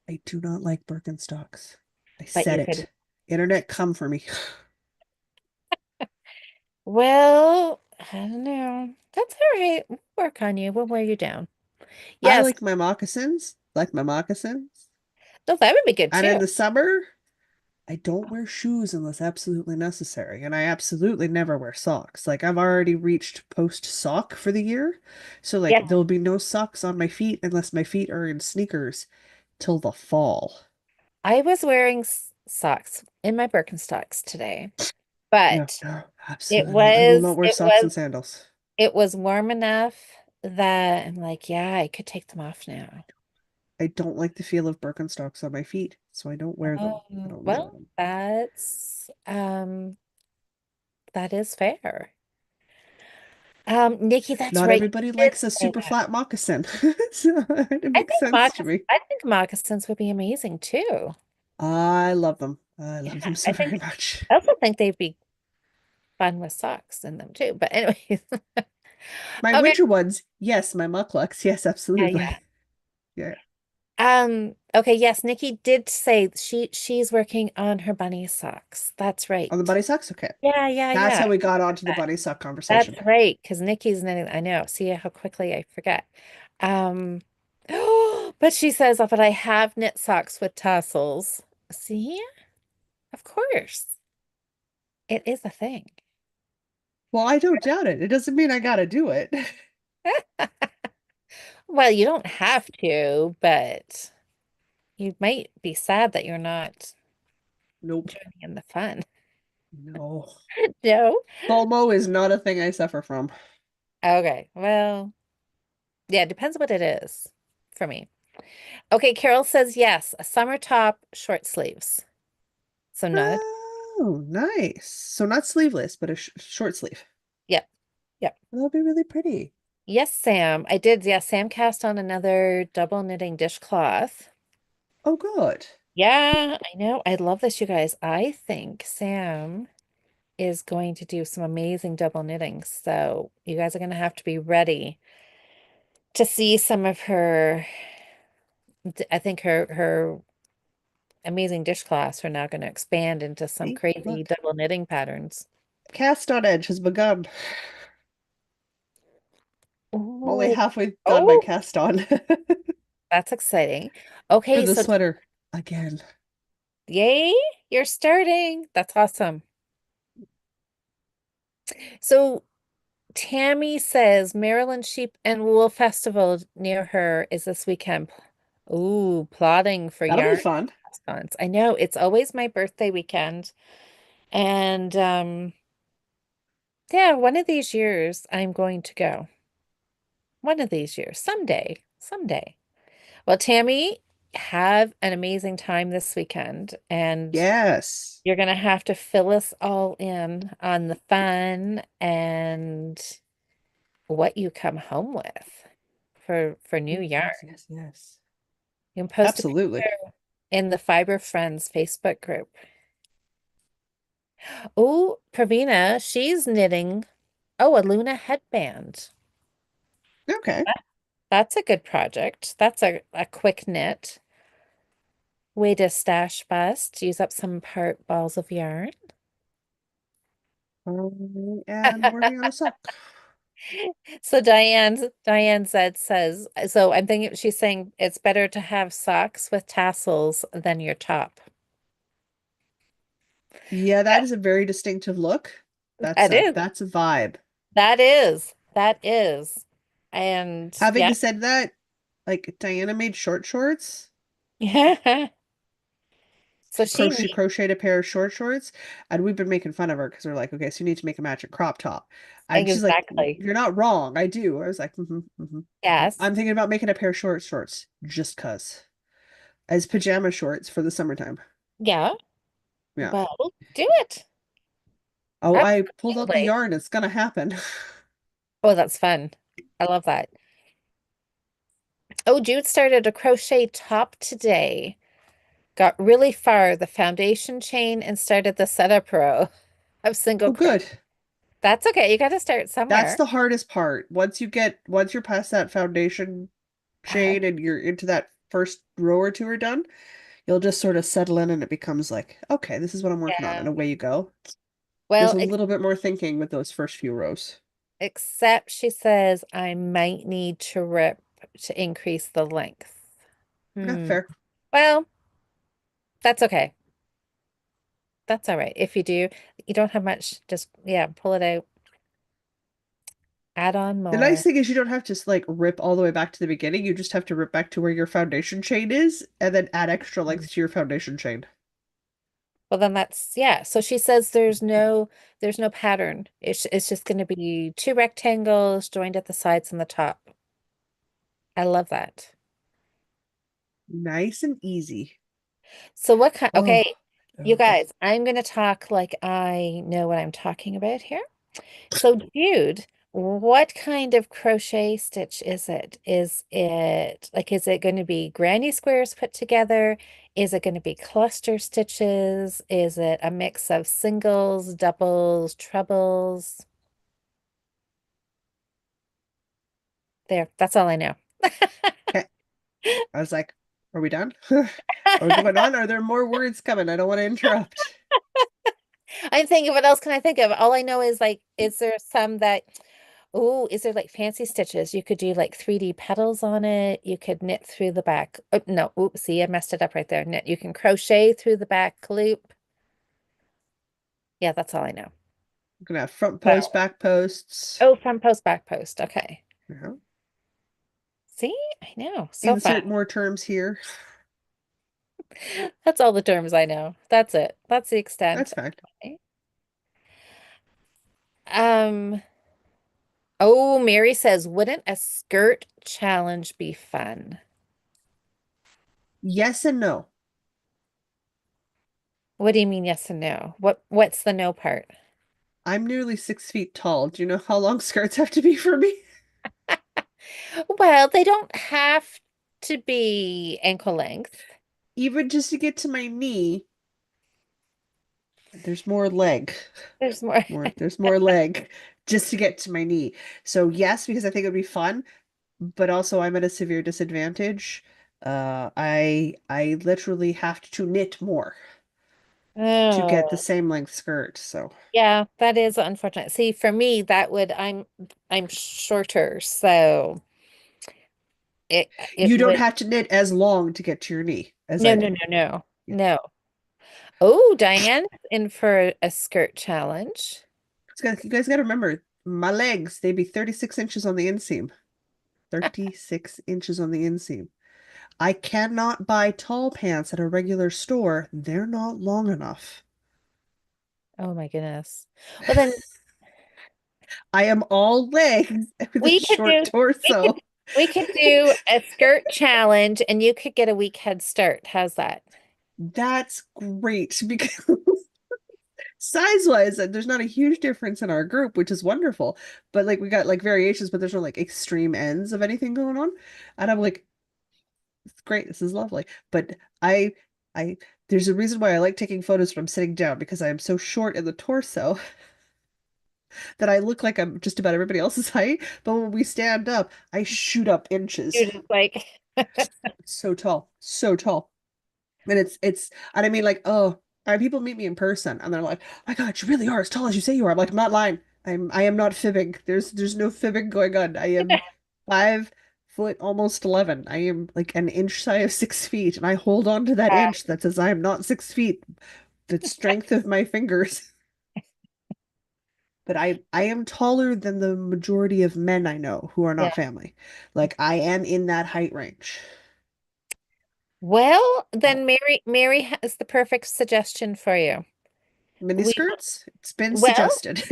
I do not like Birkenstocks. I But said you could, it. Internet, come for me. well, I don't know. That's all right. We'll work on you. We'll wear you down. I Yes. like my moccasins. No, that would be good And too. in the summer, I don't wear shoes unless absolutely necessary. And I absolutely never wear socks. Like I've already reached post sock for the year. So like Yes. there'll be no socks on my feet unless my feet are in sneakers till the fall. I was wearing socks in my Birkenstocks today, Yeah, but no, it absolutely not. I will not was wear it socks was and sandals. it was warm enough that I'm like, yeah, I could take them off now. I don't like the feel of Birkenstocks on my feet, so I don't wear them. I don't wear Well, them. that is fair. Nikki, that's Not right. You everybody did likes a say super that. flat moccasin. So it makes sense to me. I think moccasins would be amazing too. I love them. I love them Yeah, so very much. I also think they'd be fun with socks in them too. But anyways, My okay. winter ones, yes, my mucklucks, yes, Yeah, yeah. absolutely. Yeah. Okay, yes, Nikki did say she's working on her bunny socks. That's On the right. bunny socks? Okay. Yeah, yeah, That's yeah. how we got onto the That- bunny sock That's conversation. right, because Nikki's knitting. I know. See how quickly I forget. Um, but she says, "Oh, but I have knit socks with tassels." See, of course, it is a thing. Well, I don't doubt it. It doesn't mean I gotta do it. Well, you don't have to, but you might be sad that you're not Nope. joining in the fun. No. No? FOMO is not a thing I suffer from. Okay. Well, yeah, it depends what it is for me. Okay, Carol says yes, a summer top, short sleeves. So not, Oh, nice. So not sleeveless, but a sh short sleeve. yep, yep. That'll be really pretty. Yes, Sam. I did. Yeah, Sam cast on another double knitting dishcloth. Oh, good. Yeah, I know. I love this, you guys. I think Sam is going to do some amazing double knitting. So you guys are going to have to be ready to see some of her, I think her amazing dishcloths are now going to expand into some See, crazy look. double knitting patterns. Cast on edge has begun. I'm only Oh, halfway done my oh, cast on that's exciting. for Okay, the so sweater again. yay, you're starting. That's awesome. So Tammy says Maryland Sheep and Wool Festival near her is this weekend. Ooh, plotting for That'll be yarn fun. cast. I know it's always my birthday weekend. And yeah, one of these years I'm going to go. One of these years, someday, someday. Well, Tammy, have an amazing time this weekend, and Yes. you're gonna have to fill us all in on the fun and what you come home with for new Yes, yarn. yes, yes, yes. You can post a Absolutely. picture in the Fiber Friends Facebook group. Oh, Pravina, she's knitting. Oh, a Luna headband. Okay. That- That's a good project. That's a quick knit. Way to stash bust. Use up some part balls of yarn. I am working on a sock. So Diane says, so I'm thinking she's saying it's better to have socks with tassels than your top. Yeah, that is a very distinctive look. That is. That's a vibe. That is. That is. And yeah. Having said that, like Diana made short shorts. So she She crocheted a pair of short shorts, and we've been making fun of her because we're like, okay, so you need to make a matching crop top. And she's like, exactly. you're not wrong. I do. I was like, Yes. I'm thinking about making a pair of short shorts just cause as pajama shorts for the summertime. Yeah. Yeah. Well, do it. Oh, I pulled out the Absolutely. yarn. It's gonna happen. Oh, that's fun. I love that. Oh, Jude started a crochet top today. Got really far the foundation chain and started the setup row of single Oh, crochet. good. That's okay. You got to start That's somewhere. the hardest part. Once you're past that foundation Uh, chain and you're into that first row or two are done, you'll just sort of settle in and it becomes like, okay, this is what I'm working on, and yeah. away you go. There's Well, a little bit more thinking with those first few rows. except she says I might need to rip to increase the length. Yeah, Hmm. fair. Well, that's okay. That's all right. If you do, you don't have much, just yeah, pull it out, add on The nice more. thing is you don't have to like rip all the way back to the beginning. You just have to rip back to where your foundation chain is and then add extra Mm. length to your foundation chain. Well, then that's yeah. So she says there's no pattern. It's just going to be two rectangles joined at the sides and the top. I love that. Nice and easy. So what kind? Oh, Okay, you okay. guys, I'm going to talk like I know what I'm talking about here. So, Jude, what kind of crochet stitch is it? Is it going to be granny squares put together? Is it going to be cluster stitches? Is it a mix of singles, doubles, trebles? There, that's all I know. Okay. I was like, are we done? Are we going on? Are there more words coming? I don't want to interrupt. I'm thinking, what else can I think of? All I know is like, is there some that oh, is there like fancy stitches? You could do like 3D petals on it. You could knit through the back. Oh, no, oops, see, I messed it up right there. Knit. You can crochet through the back loop. Yeah, that's all I know. I'm gonna have front posts, Well, back posts. oh, front post, back post. Okay. Yeah. See, I know. So fun. Insert more terms here. That's all the terms I know. That's it. That's the That's extent. fine. Okay. Um, oh, Mary says, wouldn't a skirt challenge be fun? Yes and no. What do you mean yes and no? What's the no part? I'm nearly 6 feet tall. Do you know how long skirts have to be for me? Well, they don't have to be ankle length. Even just to get to my knee, there's more leg. There's more. There's more leg just to get to my knee. So yes, because I think it would be fun, but also I'm at a severe disadvantage. I literally have to knit more to get the Oh, same length skirt. So yeah, that is unfortunate. See, for me, that would I'm shorter, so it you don't would have to knit as long to get to your knee as no I no do. no no Yeah. no. Oh, Diane's in for a skirt challenge. You guys got to remember, my legs, they be 36 inches on the inseam. 36 inches on the inseam. I cannot buy tall pants at a regular store. They're not long enough. Oh my goodness. Well then I am all legs with a we could short do we could torso. we could do a skirt challenge and you could get a week head start. How's that? That's great because size-wise, there's not a huge difference in our group, which is wonderful. But like we got like variations, but there's no like extreme ends of anything going on. And I'm like, it's great. This is lovely. But I there's a reason why I like taking photos when I'm sitting down because I am so short in the torso that I look like I'm just about everybody else's height. But when we stand up, I shoot up inches. You're just like, So tall, so tall. And it's and I mean like, oh, people meet me in person and they're like, oh my God, you really are as tall as you say you are. I'm like, I'm not lying. I am not fibbing. There's no fibbing going on. I am 5 foot almost 11. I am like an inch shy of 6 feet, and I hold on to that inch that says I am not 6 feet. The strength of my fingers. But I am taller than the majority of men I know who are yeah. not family. Like I am in that height range. Well, Oh, then Mary has the perfect suggestion for you. mini We skirts? It's been well, suggested.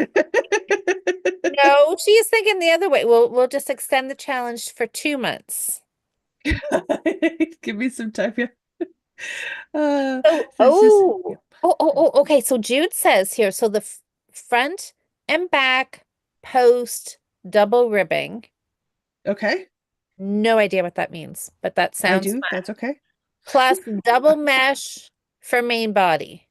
no, she is thinking the other way. We'll just extend the challenge for 2 months. Give me some time. Yeah. Oh, This is okay. So Jude says here, so the f front and back post double ribbing. okay. No idea what that means, but that I sounds do. fun. That's okay. Plus double mesh for main body.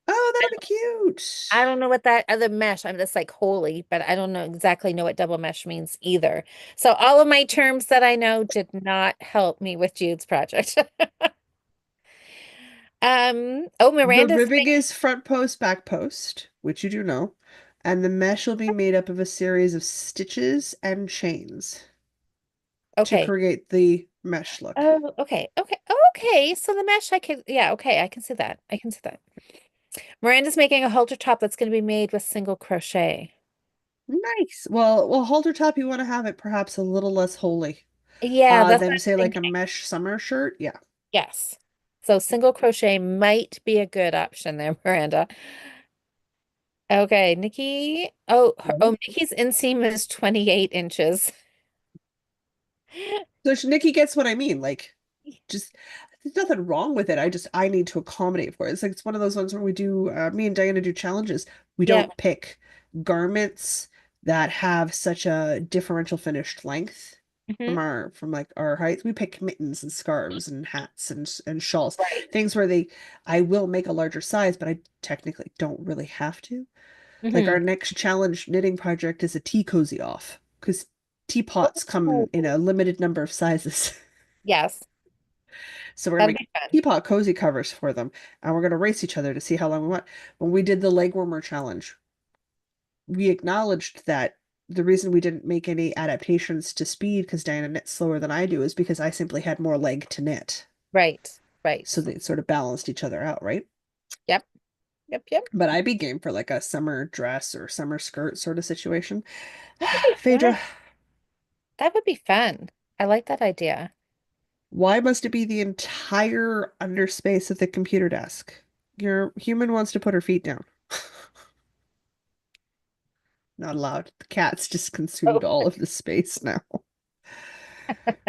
Oh, that'll be cute. I don't know what that other mesh, I'm just like holy, but I don't know exactly know what double mesh means either. So all of my terms that I know did not help me with Jude's project. Oh, The Miranda's ribbing is front post, back post, which you do know, and the mesh will be made up of a series of stitches and chains to okay. create the mesh look. Oh, okay. Okay. Okay. So the mesh I could, yeah, okay, I can see that. I can see that. Miranda's making a halter top that's going to be made with single crochet. Nice. Well, halter top, you want to have it perhaps a little less holy. Yeah, that's what Than I'm say like a thinking. mesh summer shirt. Yeah. Yes. So single crochet might be a good option there, Miranda. Okay, Nikki. Mhm. Nikki's inseam is 28 inches. So Nikki gets what I mean. Like, just there's nothing wrong with it. I need to accommodate for it. It's like it's one of those ones where we do me and Diana do challenges. We Yeah. don't pick garments that have such a differential finished length Hmm. from like our heights. We pick mittens and scarves and hats and shawls. Right. Things where I will make a larger size, but I technically don't really have to. Like Hmm. our next challenge knitting project is a tea cozy off because teapots come in Oh, a limited number of sizes. yes, So we're gonna that'll make be fun. teapot cozy covers for them, and we're gonna race each other to see how long we want. When we did the leg warmer challenge, we acknowledged that the reason we didn't make any adaptations to speed because Diana knits slower than I do is because I simply had more leg to knit. Right. Right. So they sort of balanced each other out, right? Yep. Yep. Yep. But I'd be game for like a summer dress or summer skirt sort of situation. That would be fun. Phaedra, That would be fun. I like that idea. why must it be the entire underspace of the computer desk? Your human wants to put her feet down. Not allowed. The cat's just Oh, consumed all of the space now.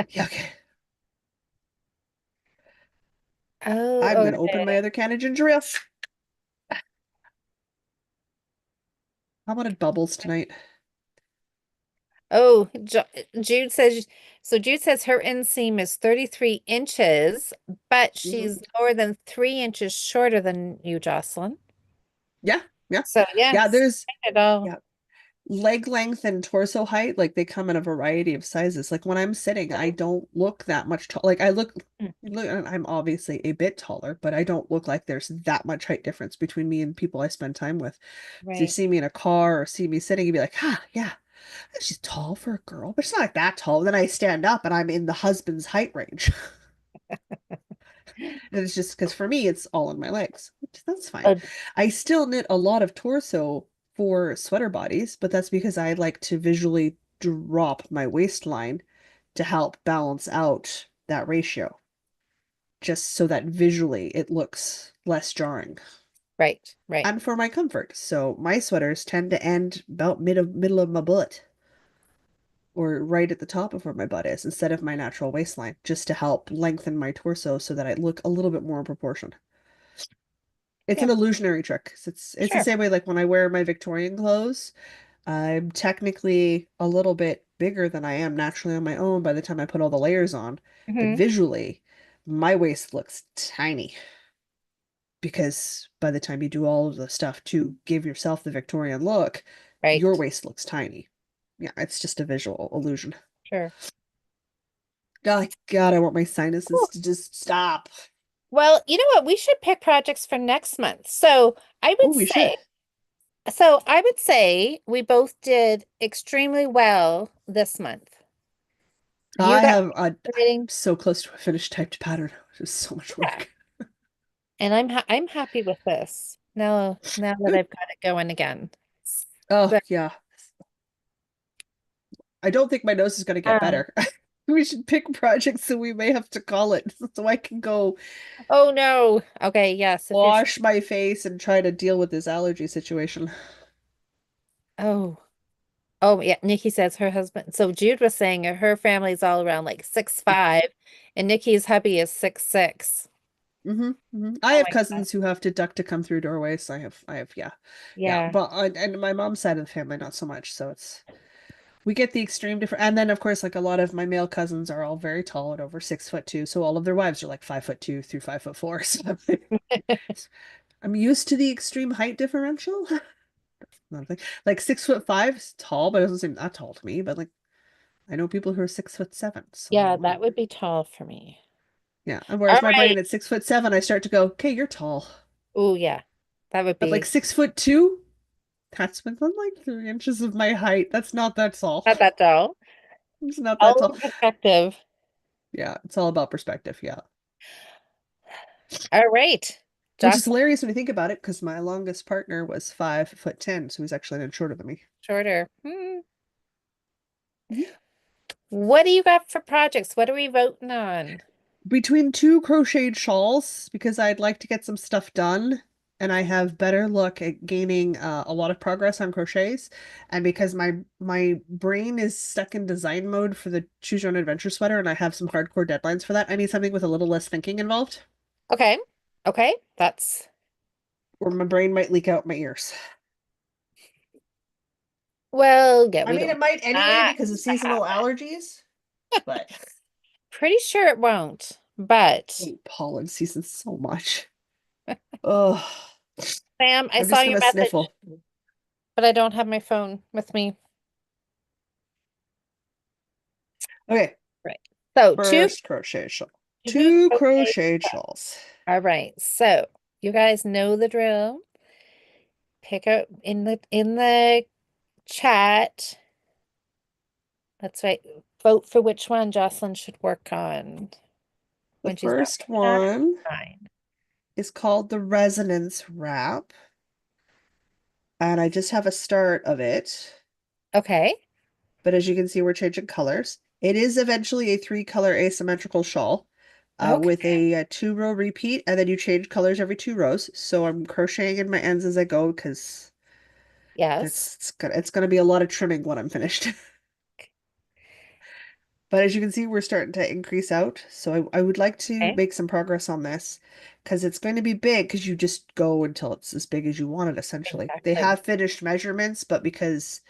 Yeah, okay. I'm gonna open my okay. other can of ginger ale. How about bubbles tonight? Oh, Jude says, so Jude says her inseam is 33 inches, but Hmm. she's lower than 3 inches shorter than you, Jocelyn. Yeah, yeah. So Yeah, yes, there's it all. yeah, leg length and torso height, like they come in a variety of sizes. Like when I'm sitting, I Right. don't look that much tall. Like Mm. I'm obviously a bit taller, but I don't look like there's that much height difference between me and people I spend time with. If you Right. see me in a car or see me sitting, you'd be like, ah, yeah, she's tall for a girl, but she's not like that tall. Then I stand up and I'm in the husband's height range. And it's just because for me, it's all in my legs, which that's fine. Oh, I still knit a lot of torso for sweater bodies, but that's because I like to visually drop my waistline to help balance out that ratio, just so that visually it looks less jarring. right, right. And for my comfort. So my sweaters tend to end about middle of my butt or right at the top of where my butt is instead of my natural waistline, just to help lengthen my torso so that I look a little bit more in proportion. It's an Yep, illusionary trick. It's the sure. same way like when I wear my Victorian clothes, I'm technically a little bit bigger than I am naturally on my own by the time I put all the layers on. But Hmm. visually, my waist looks tiny. because by the time you do all of the stuff to give yourself the Victorian look, your Right. waist looks tiny. Yeah, it's just a visual illusion. Sure. Oh, God, I want my Ooh. sinuses to just stop. Well, you know what? We should pick projects for next month. I Oh, would we should. say, so I would say we both did extremely well this month. You got I'm rating, so close to a finished typed pattern. Just so much yeah, work. and I'm happy with this. Now that I've got it going again. Oh, But yeah. I don't think my nose is going to get um, better. We should pick projects that we may have to call it so I can go oh no. Okay, yes, if you're wash my face and try to deal with this allergy situation. oh. Oh yeah, Nikki says her husband. So Jude was saying her family's all around like 6'5", and Nikki's hubby is 6'6". I Oh have my God. cousins who have to duck to come through doorways. yeah, yeah. Yeah. But and my mom's side of the family, not so much. So we get the extreme different. And then of course, like a lot of my male cousins are all very tall at over 6'2". So all of their wives are like 5'2" through 5'4". So I'm used to the extreme height differential. Not a thing. Like 6'5" is tall, but it doesn't seem that tall to me. But like I know people who are 6'7". So I Yeah, don't that know. would be tall for me. Yeah. And All whereas my right. brain at 6'7", I start to go, okay, you're tall. Oh yeah. That would But like be 6'2", that's within like 3 inches of my height. That's not that tall. not that tall. It's not that All tall. in perspective. Yeah, it's all about perspective. Yeah. All right. Which is Jocelyn hilarious when you think about it, because my longest partner was 5'10", so he's actually an inch shorter than me. Shorter. Hmm. Mhm. What do you got for projects? What are we voting on? Between two crocheted shawls, because I'd like to get some stuff done, and I have better luck at gaining a lot of progress on crochets, and because my brain is stuck in design mode for the Choose Your Own Adventure sweater, and I have some hardcore deadlines for that, I need something with a little less thinking involved, Okay. Okay. That's or my brain might leak out my ears. well, yeah, I we mean, don't it might anyway that because of to seasonal happen. allergies, but Pretty sure it won't, I but hate pollen season so much. Oh, Sam, I I'm saw just your gonna message, sniffle. but I don't have my phone with me. Okay, Right. So first crochet shawl. two Two crochet. crocheted shawls. All right. So you guys know the drill. Pick up in the chat. That's right. Vote for which one Jocelyn should work on The when she's not first working on it. one Fine. is called the Resonance Wrap, and I just have a start of it. Okay. But as you can see, we're changing colors. It is eventually a 3-color asymmetrical shawl with Okay. a 2-row repeat, and then you change colors every 2 rows. So I'm crocheting in my ends as I go because Yes. it's gonna be a lot of trimming when I'm finished. But as you can see, we're starting to increase out. So I would like to Okay. make some progress on this because it's going to be big because you just go until it's as big as you want it, essentially. They Exactly. have finished measurements, but because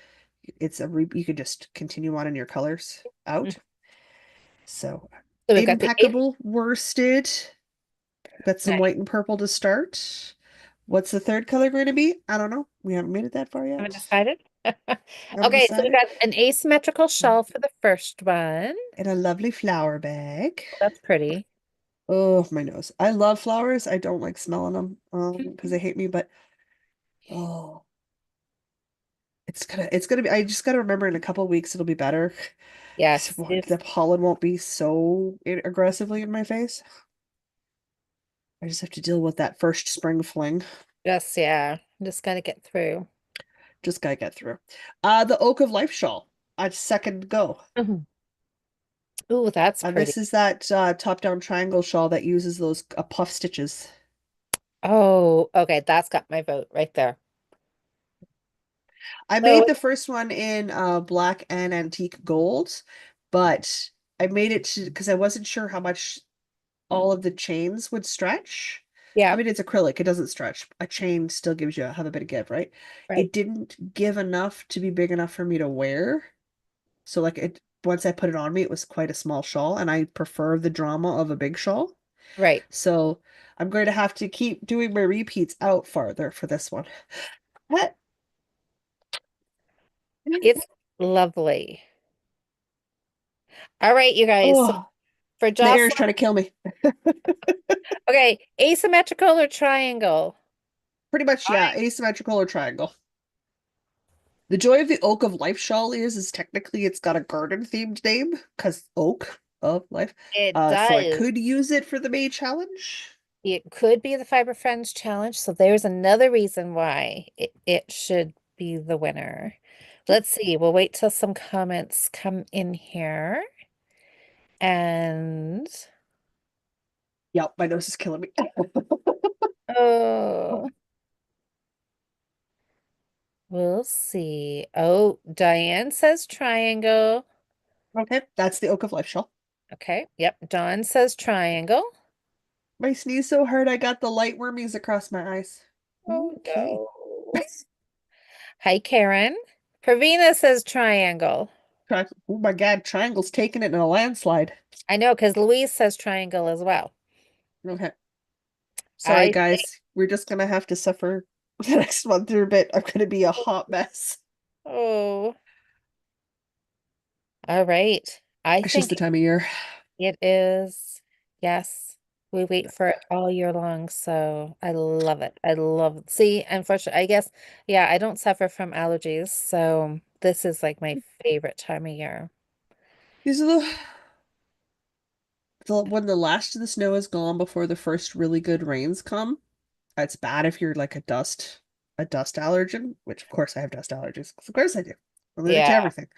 it's you could just continue on in your colors Mhm. out. So So we've got the eighth. impeccable worsted. Got some Nice. white and purple to start. What's the third color going to be? I don't know. We haven't made it that far Haven't yet. decided. Haven't Okay, so we've decided. got an asymmetrical shawl for the first one. In a lovely flower bag. Oh, that's pretty. Oh, my nose. I love flowers. I don't like smelling them because they hate me, but oh, it's gonna be I just gotta remember in a couple weeks it'll be better because Yes, the it's pollen won't be so aggressively in my face. I just have to deal with that first spring fling. just yeah, just gotta get through. Just gotta get through. The Oak of Life shawl. A second go. Mhm. Ooh, that's And pretty. this is that top-down triangle shawl that uses those puff stitches. Oh, okay, that's got my vote right there. I So made the first one in black and antique gold, but I made it because I wasn't sure how much all of the chains would stretch. I yeah, mean, it's acrylic, it doesn't stretch. A chain still gives you have a bit of give, right? right. It didn't give enough to be big enough for me to wear. So like it once I put it on me, it was quite a small shawl, and I prefer the drama of a big shawl. Right. So I'm going to have to keep doing my repeats out farther for this one. What? It's lovely. All right, you guys. So Oh, for the air is Jocelyn, trying to kill me. okay, asymmetrical or triangle? Pretty much, yeah, asymmetrical or triangle. The joy of the Oak of Life shawl is technically it's got a garden themed name because Oak of Life. It So I does. could use it for the May challenge. It could be the Fiber Friends challenge. So there's another reason why it should be the winner. Let's see. We'll wait till some comments come in here. And Yep, my nose is killing me. oh, we'll see. Oh, Diane says triangle. Okay, that's the Oak of Life shawl. Okay. Yep. Dawn says triangle. My sneeze so hard I got the light wormies across my eyes. Oh Okay. no. Hi, Karen. Pravina says triangle. Oh my God, triangle's taking it in a landslide. I know because Louise says triangle as well. Okay. Sorry, I think, guys. We're just gonna have to suffer the next month through a bit. I'm gonna be a hot mess. oh, all right. I It's just think the time of year. it is. Yes. We wait for it all year long, so I love it. I love it. See, unfortunately, I guess, yeah, I don't suffer from allergies, so this is like my favorite time of year. These are the when the last of the snow is gone before the first really good rains come. It's bad if you're like a dust allergen, which of course I have dust allergies. 'Cause of course I do. Allergic to Yeah. everything.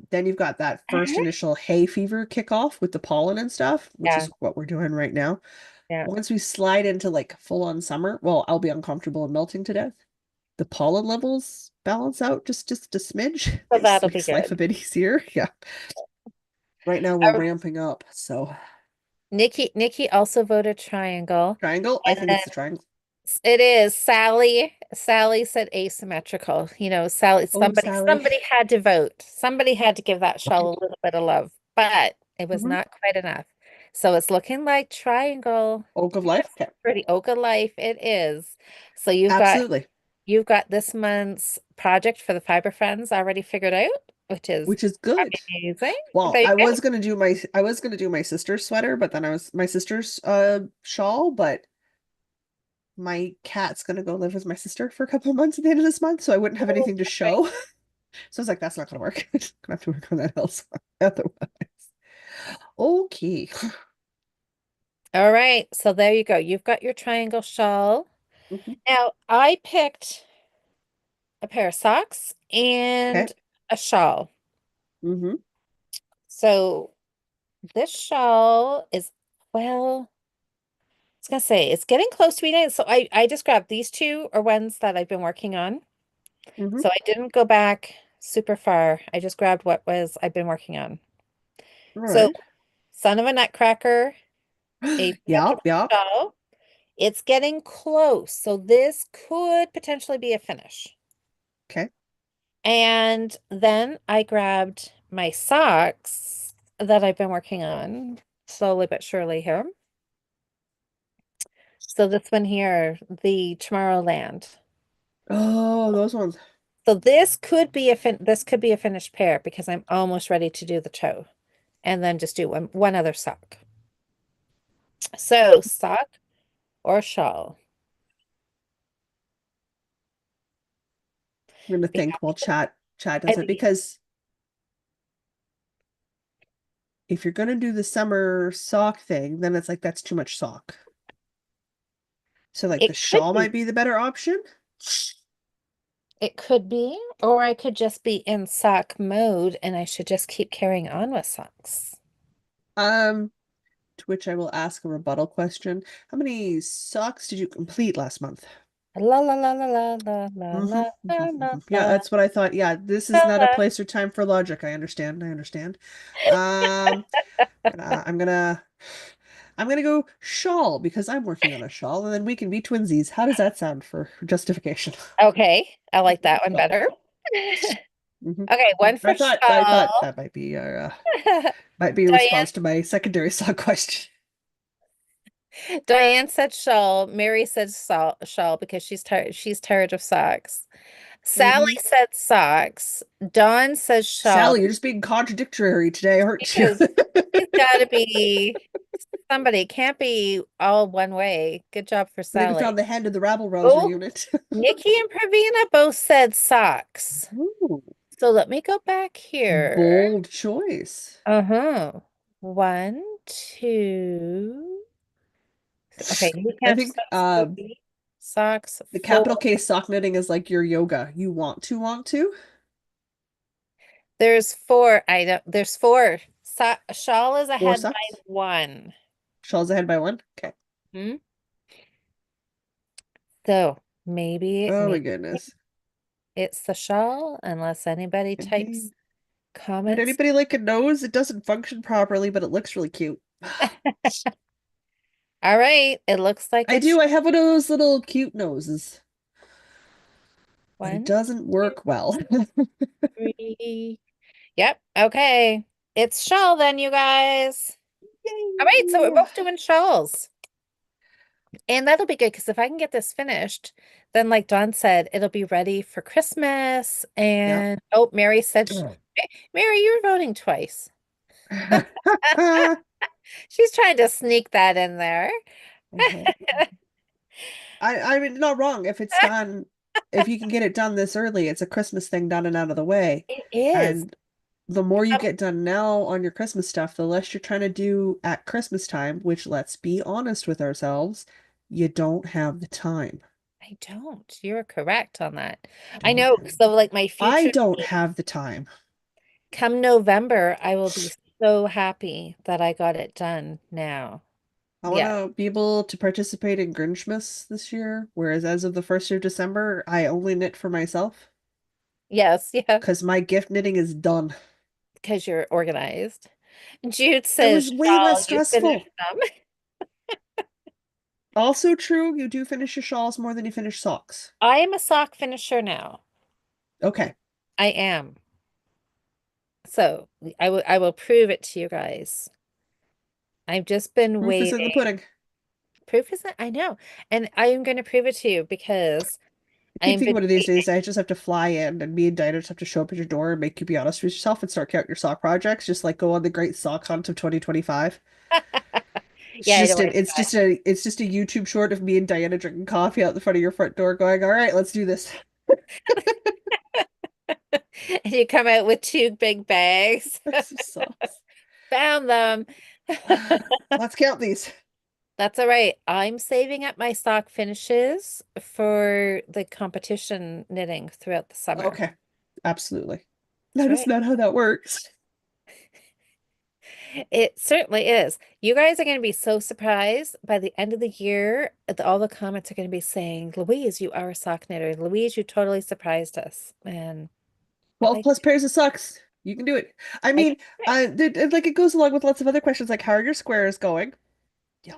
Then you've got that first initial hay fever kickoff with the pollen and stuff, which Yeah. is what we're doing right now. Yeah. Once we slide into like full on summer, well, I'll be uncomfortable and melting to death. The pollen levels balance out just a smidge. So It that'll be makes life a good. bit easier. Yeah. Right now we're Uh, ramping up, so Nikki also voted triangle. triangle, I And think then it's the triangle. it is Sally. Sally said asymmetrical. Sally, Oh, Sally. somebody had to vote. Somebody had to give that shawl a little bit of love, but it was Hmm. not quite enough. So it's looking like triangle. Oak of Life. Okay. Pretty Oak of Life it is. So Absolutely. you've got this month's project for the Fiber Friends already figured out, which is Which is good. amazing. Well, There you I was gonna do my sister's sweater, but then I was my sister's shawl, but my cat's gonna go live with my sister for a couple of months at the end of this month, so I wouldn't have go. anything to show. So I was like, that's not gonna work. I'm gonna have to work on that else otherwise. Okay. All right, so there you go. You've got your triangle shawl. Mhm. Now, I picked a pair of socks and Okay. a shawl. Hmm. So this shawl is, well, I was gonna say it's getting close to being. So I just grabbed these two are ones that I've been working on. Hmm. So I didn't go back super far. I just grabbed what was I've been working on. All So right. Son of a Nutcracker, a Yep, symmetrical yep. shawl. It's getting close. So this could potentially be a finish. Okay. And then I grabbed my socks that I've been working on slowly but surely here. So this one here, the Tomorrowland. Oh, those ones. So this could be a finished pair because I'm almost ready to do the toe and then just do one other sock. So sock or shawl. I'm gonna Yeah, think while chat I does it think because if you're gonna do the summer sock thing, then it's like that's too much sock. So like it the could shawl be. might be the better option. It could be, or I could just be in sock mode and I should just keep carrying on with socks. Um, to which I will ask a rebuttal question. How many socks did you complete last month? La la la la la la la Hmm. la la la Yeah, la that's what I thought. Yeah, this is la not a la. place or time for logic. I understand. I understand. Um, gonna- I'm gonna I'm gonna go shawl because I'm working on a shawl, and then we can be twinsies. How does that sound for justification? Okay, I like that one Shawl. better. Hmm. Okay, one for I thought shawl. that might be a response Diane, to my secondary sock question. Diane said shawl. Mary said shawl because she's tired of socks. Sally Hmm. said socks. Dawn says shawl. Sally, you're just being contradictory today, aren't you? Because it's got to be somebody. It can't be all one way. Good job for I think we Sally. found the head of the rabble rouser Oh, unit. Nikki and Pravina both said socks. Ooh, So let me go back here. bold choice. Uh-huh. One, two. Okay, you I have think socks three, socks the four. capital K sock knitting is like your yoga. You want to. There's four. I don't. There's four. Shawl is Four ahead by socks. one. Shawls ahead by one. Okay. Hmm? So maybe, Oh my maybe goodness. it's the shawl, unless anybody Could be. types Would comments. anybody like a nose? It doesn't function properly, but it looks really cute. All right, it looks like I it's do. I have one of those little cute noses, but it one, doesn't two, work well. three. Yep. Okay. It's shawl then, you guys. All right, so we're Yay! both doing shawls. And that'll be good because if I can get this finished, then like Dawn said, it'll be ready for Christmas. Yep. And oh, Mary said, Mary, you're voting twice. She's trying to sneak that in there. Mhm. I mean, not wrong. If it's done, if you can get it done this early, it's a Christmas thing done and out of the way. It is. And the more you Um, get done now on your Christmas stuff, the less you're trying to do at Christmas time, which let's be honest with ourselves, you don't have the time. I don't. You're correct on that. I Don't know. have. So like my I future don't me, have the time. come November, I will be so happy that I got it done now. I want Yeah. to be able to participate in Grinchmas this year, whereas as of the 1st of December, I only knit for myself Yes, yeah, because my gift knitting is done. because you're organized. Jude It says, was way less Shawl, you finished stressful. them. Also true, you do finish your shawls more than you finish socks. I am a sock finisher now. Okay, I am. So I will prove it to you guys. I've just been proof is in the waiting. pudding. Proof isn't, I know. And I am going to prove it to you because I keep I've thinking been one of these waiting. days I just have to fly in and me and Dinah just have to show up at your door and make you be honest with yourself and start counting your sock projects, just like go on the great sock hunt of 2025. Yeah, I don't want to do that. It's just a YouTube short of me and Diana drinking coffee out the front of your front door going, all right, let's do this. And you come out with two big bags. Some socks. Found them. Let's count these. That's all right. I'm saving up my sock finishes for the competition knitting throughout the summer. Okay, absolutely. That's That is right. not how that works. It certainly is. You guys are going to be so surprised by the end of the year. All the comments are going to be saying, Louise, you are a sock knitter. Louise, you totally surprised us. And 12 I, plus pairs of socks. You can do it. I I mean, can do it. like it goes along with lots of other questions like how are your squares going? Yeah.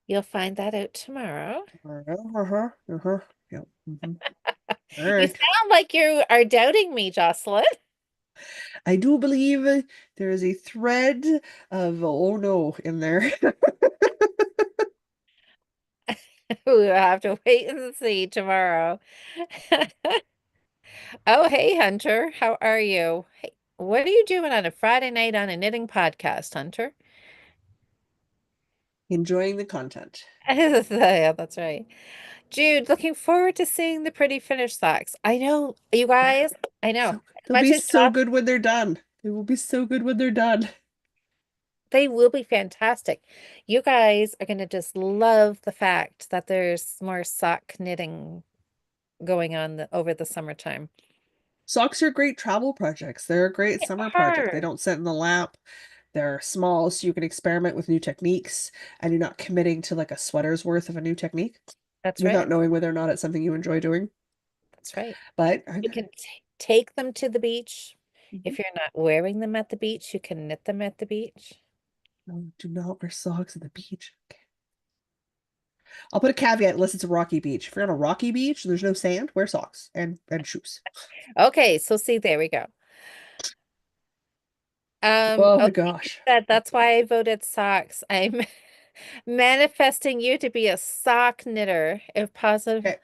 You'll find that out tomorrow. Yeah. All You right. sound like you are doubting me, Jocelyn. I do believe there is a thread of oh no in there. We'll have to wait and see tomorrow. Oh, hey, Hunter. How are you? Hey, what are you doing on a Friday night on a knitting podcast, Hunter? Enjoying the content. Yeah, that's right. Jude, looking forward to seeing the pretty finished socks. I know, you guys, I know. So As they'll much be as so Josh, good when they're done. They will be so good when they're done. they will be fantastic. You guys are going to just love the fact that there's more sock knitting going on over the summertime. Socks are great travel projects. They're a great They summer project. They are. don't sit in the lap. They're small, so you can experiment with new techniques, and you're not committing to like a sweater's worth of a new technique That's without right. knowing whether or not it's something you enjoy doing. That's right. But You can take them to the beach. Mhm. If you're not wearing them at the beach, you can knit them at the beach. No, do not wear socks at the beach. Okay. I'll put a caveat unless it's a rocky beach. If you're on a rocky beach and there's no sand, wear socks and shoes. Okay, so see, there we go. Oh my Okay, gosh. that's why I voted socks. I'm Manifesting you to be a sock knitter. If positive, Okay.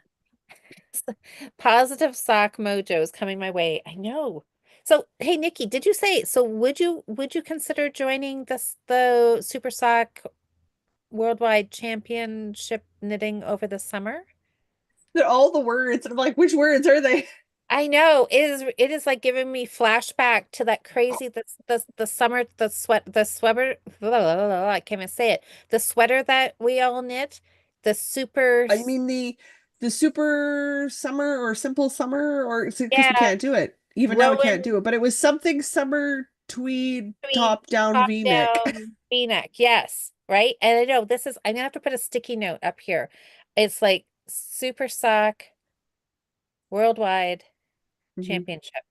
positive sock mojo is coming my way. I know. So, hey Nikki, did you say so would you consider joining the Super Sock Worldwide Championship knitting over the summer? They're all the words, and I'm like, which words are they? I know it is like giving me flashback to that crazy the summer the sweater blah, blah, blah, blah, I can't even say it. The sweater that we all knit, the super I mean the super summer or simple summer or because we yeah, can't do it. Even now we can't Rowan do it, but it was something summer tweed tweed top down top V-neck. down V-neck. Yes, right? And I know this is I'm gonna have to put a sticky note up here. It's like Super Sock Worldwide Mhm. Championship.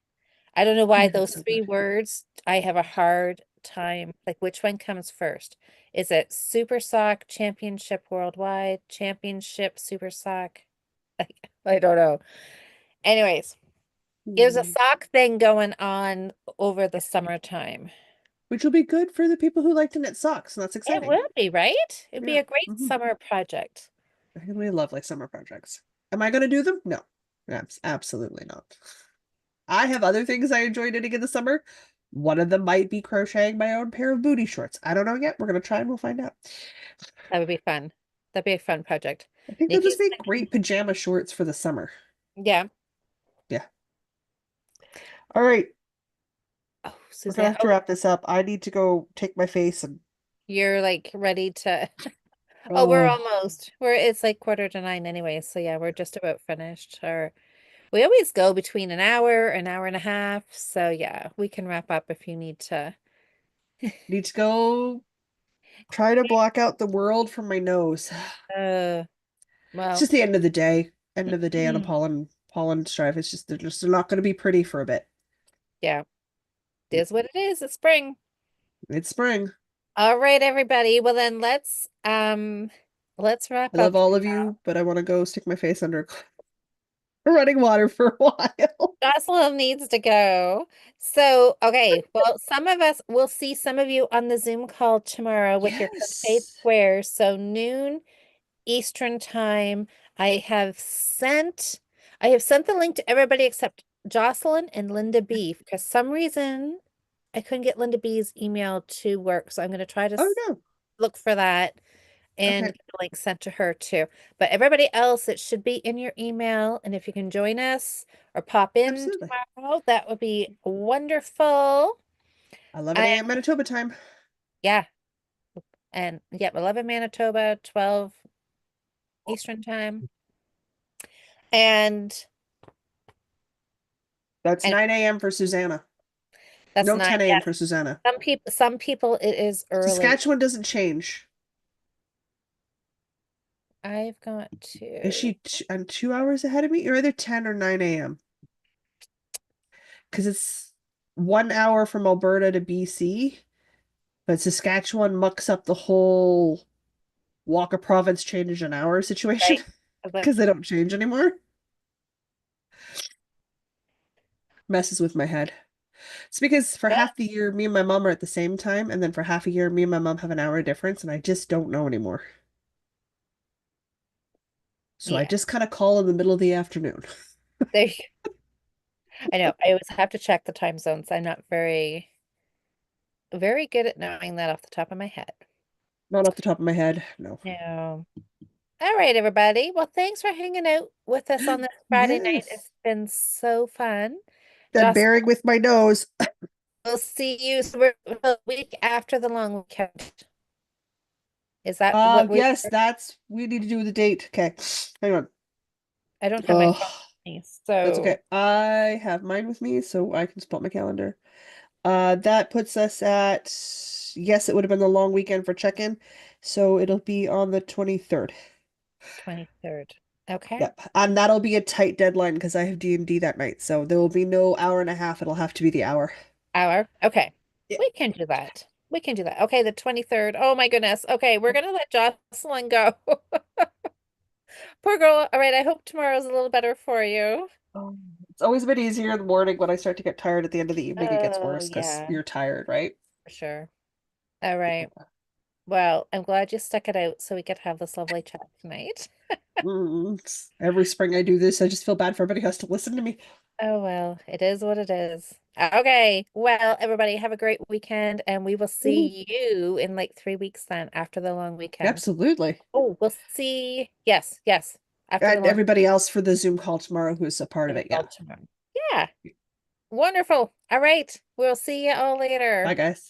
I don't know why Yeah, that's those so three good. words, I have a hard time. Like, which one comes first? Is it Super Sock Championship Worldwide, Championship Super Sock? I don't know. Anyways, there's a Mm. sock thing going on over the summertime. Which will be good for the people who like to knit socks, and that's It exciting. will be, right? It'd be Yeah. a great summer project. I really love like summer projects. Am I going to do them? No. Absolutely not. I have other things I enjoy knitting in the summer. One of them might be crocheting my own pair of booty shorts. I don't know yet. We're going to try and we'll find out. That would be fun. That'd be a fun project. I think they'll just Nikki's make thinking, great pajama shorts for the summer. yeah. Yeah. All right. Oh, We're gonna Suzanne. have to Oh, wrap this up. I need to go take my face and you're like ready to. Oh, we're oh, almost. It's like 8:45 anyway, so yeah, we're just about finished. Or we always go between an hour and a half. So yeah, we can wrap up if you need to. need to go try to block out the world from my nose. Uh, It's well, just the end of the day. End of the day on a pollen stripe. It's just they're not going to be pretty for a bit. yeah, it is what it is. It's spring. It's spring. All right, everybody. Well then let's wrap I love up. all of you, but I want to go stick my face under running water for a while. Jocelyn needs to go. So, okay, well, some of us will see some of you on the Zoom call tomorrow with your crocheted Yes. squares. So noon Eastern time. I have sent the link to everybody except Jocelyn and Linda B. For some reason, I couldn't get Linda B's email to work, so I'm going to try to Oh no. look for that and Okay. get the link sent to her too. But everybody else, it should be in your email, and if you can join us or pop in Absolutely. tomorrow, that would be wonderful. 11 And a.m. Manitoba time. yeah, and yep, 11 Manitoba, 12 Eastern time. And That's anyway, 9 a.m. for Susanna. that's No, nine. 10 a.m. Yes. for Susanna. Some people it is early. Saskatchewan doesn't change. I've got Is to she on 2 hours ahead of me? You're either 10 or 9 a.m. Because it's 1 hour from Alberta to BC, but Saskatchewan mucks up the whole Walker province changes an hour situation right. But because they don't change anymore. Messes with my head. It's because for half the year, me and my mom are at the same time, and then for half a year, me and my mom have an hour difference, and I just don't know anymore. So I yeah, just kind of call in the middle of the afternoon. there. I know. I always have to check the time zones. I'm not very good at knowing that off the top of my head. Not off the top of my head, no. No. All right, everybody. Well, thanks for hanging out with us on this Friday night. Yes. It's been so fun. Then Jocelyn, bearing with my nose. we'll see you the week after the long weekend. Is that what Yes, that's we need to do the date. Okay. Hang on. I don't have my phone Oh, with me, that's so okay. I have mine with me, so I can spot my calendar. That puts us at, yes, it would have been the long weekend for check-in, so it'll be on the 23rd. 23rd. Okay. Yep. And that'll be a tight deadline because I have D&D that night, so there will be no hour and a half. It'll have to be the hour. Hour. Okay. Yeah. We can do that. We can do that. Okay, the 23rd. Oh my goodness. Okay, we're gonna let Jocelyn go. Poor girl. All right, I hope tomorrow's a little better for you. It's always a bit easier in the morning. When I start to get tired at the end of the evening, it gets Oh, worse because yeah, you're tired, right? for sure. All right. Well, I'm glad you stuck it out so we could have this lovely chat tonight. Every spring I do this, I just feel bad for everybody who has to listen to me. Oh, well, it is what it is. Okay. Well, everybody have a great weekend and we will Woohoo. see you in like 3 weeks then after the long weekend. Absolutely. Oh, we'll see. Yes, yes. After the And long everybody else for the Zoom call tomorrow who's a part of it. Yeah. tomorrow. Yeah. Wonderful. All right. We'll see you all Bye, later. guys.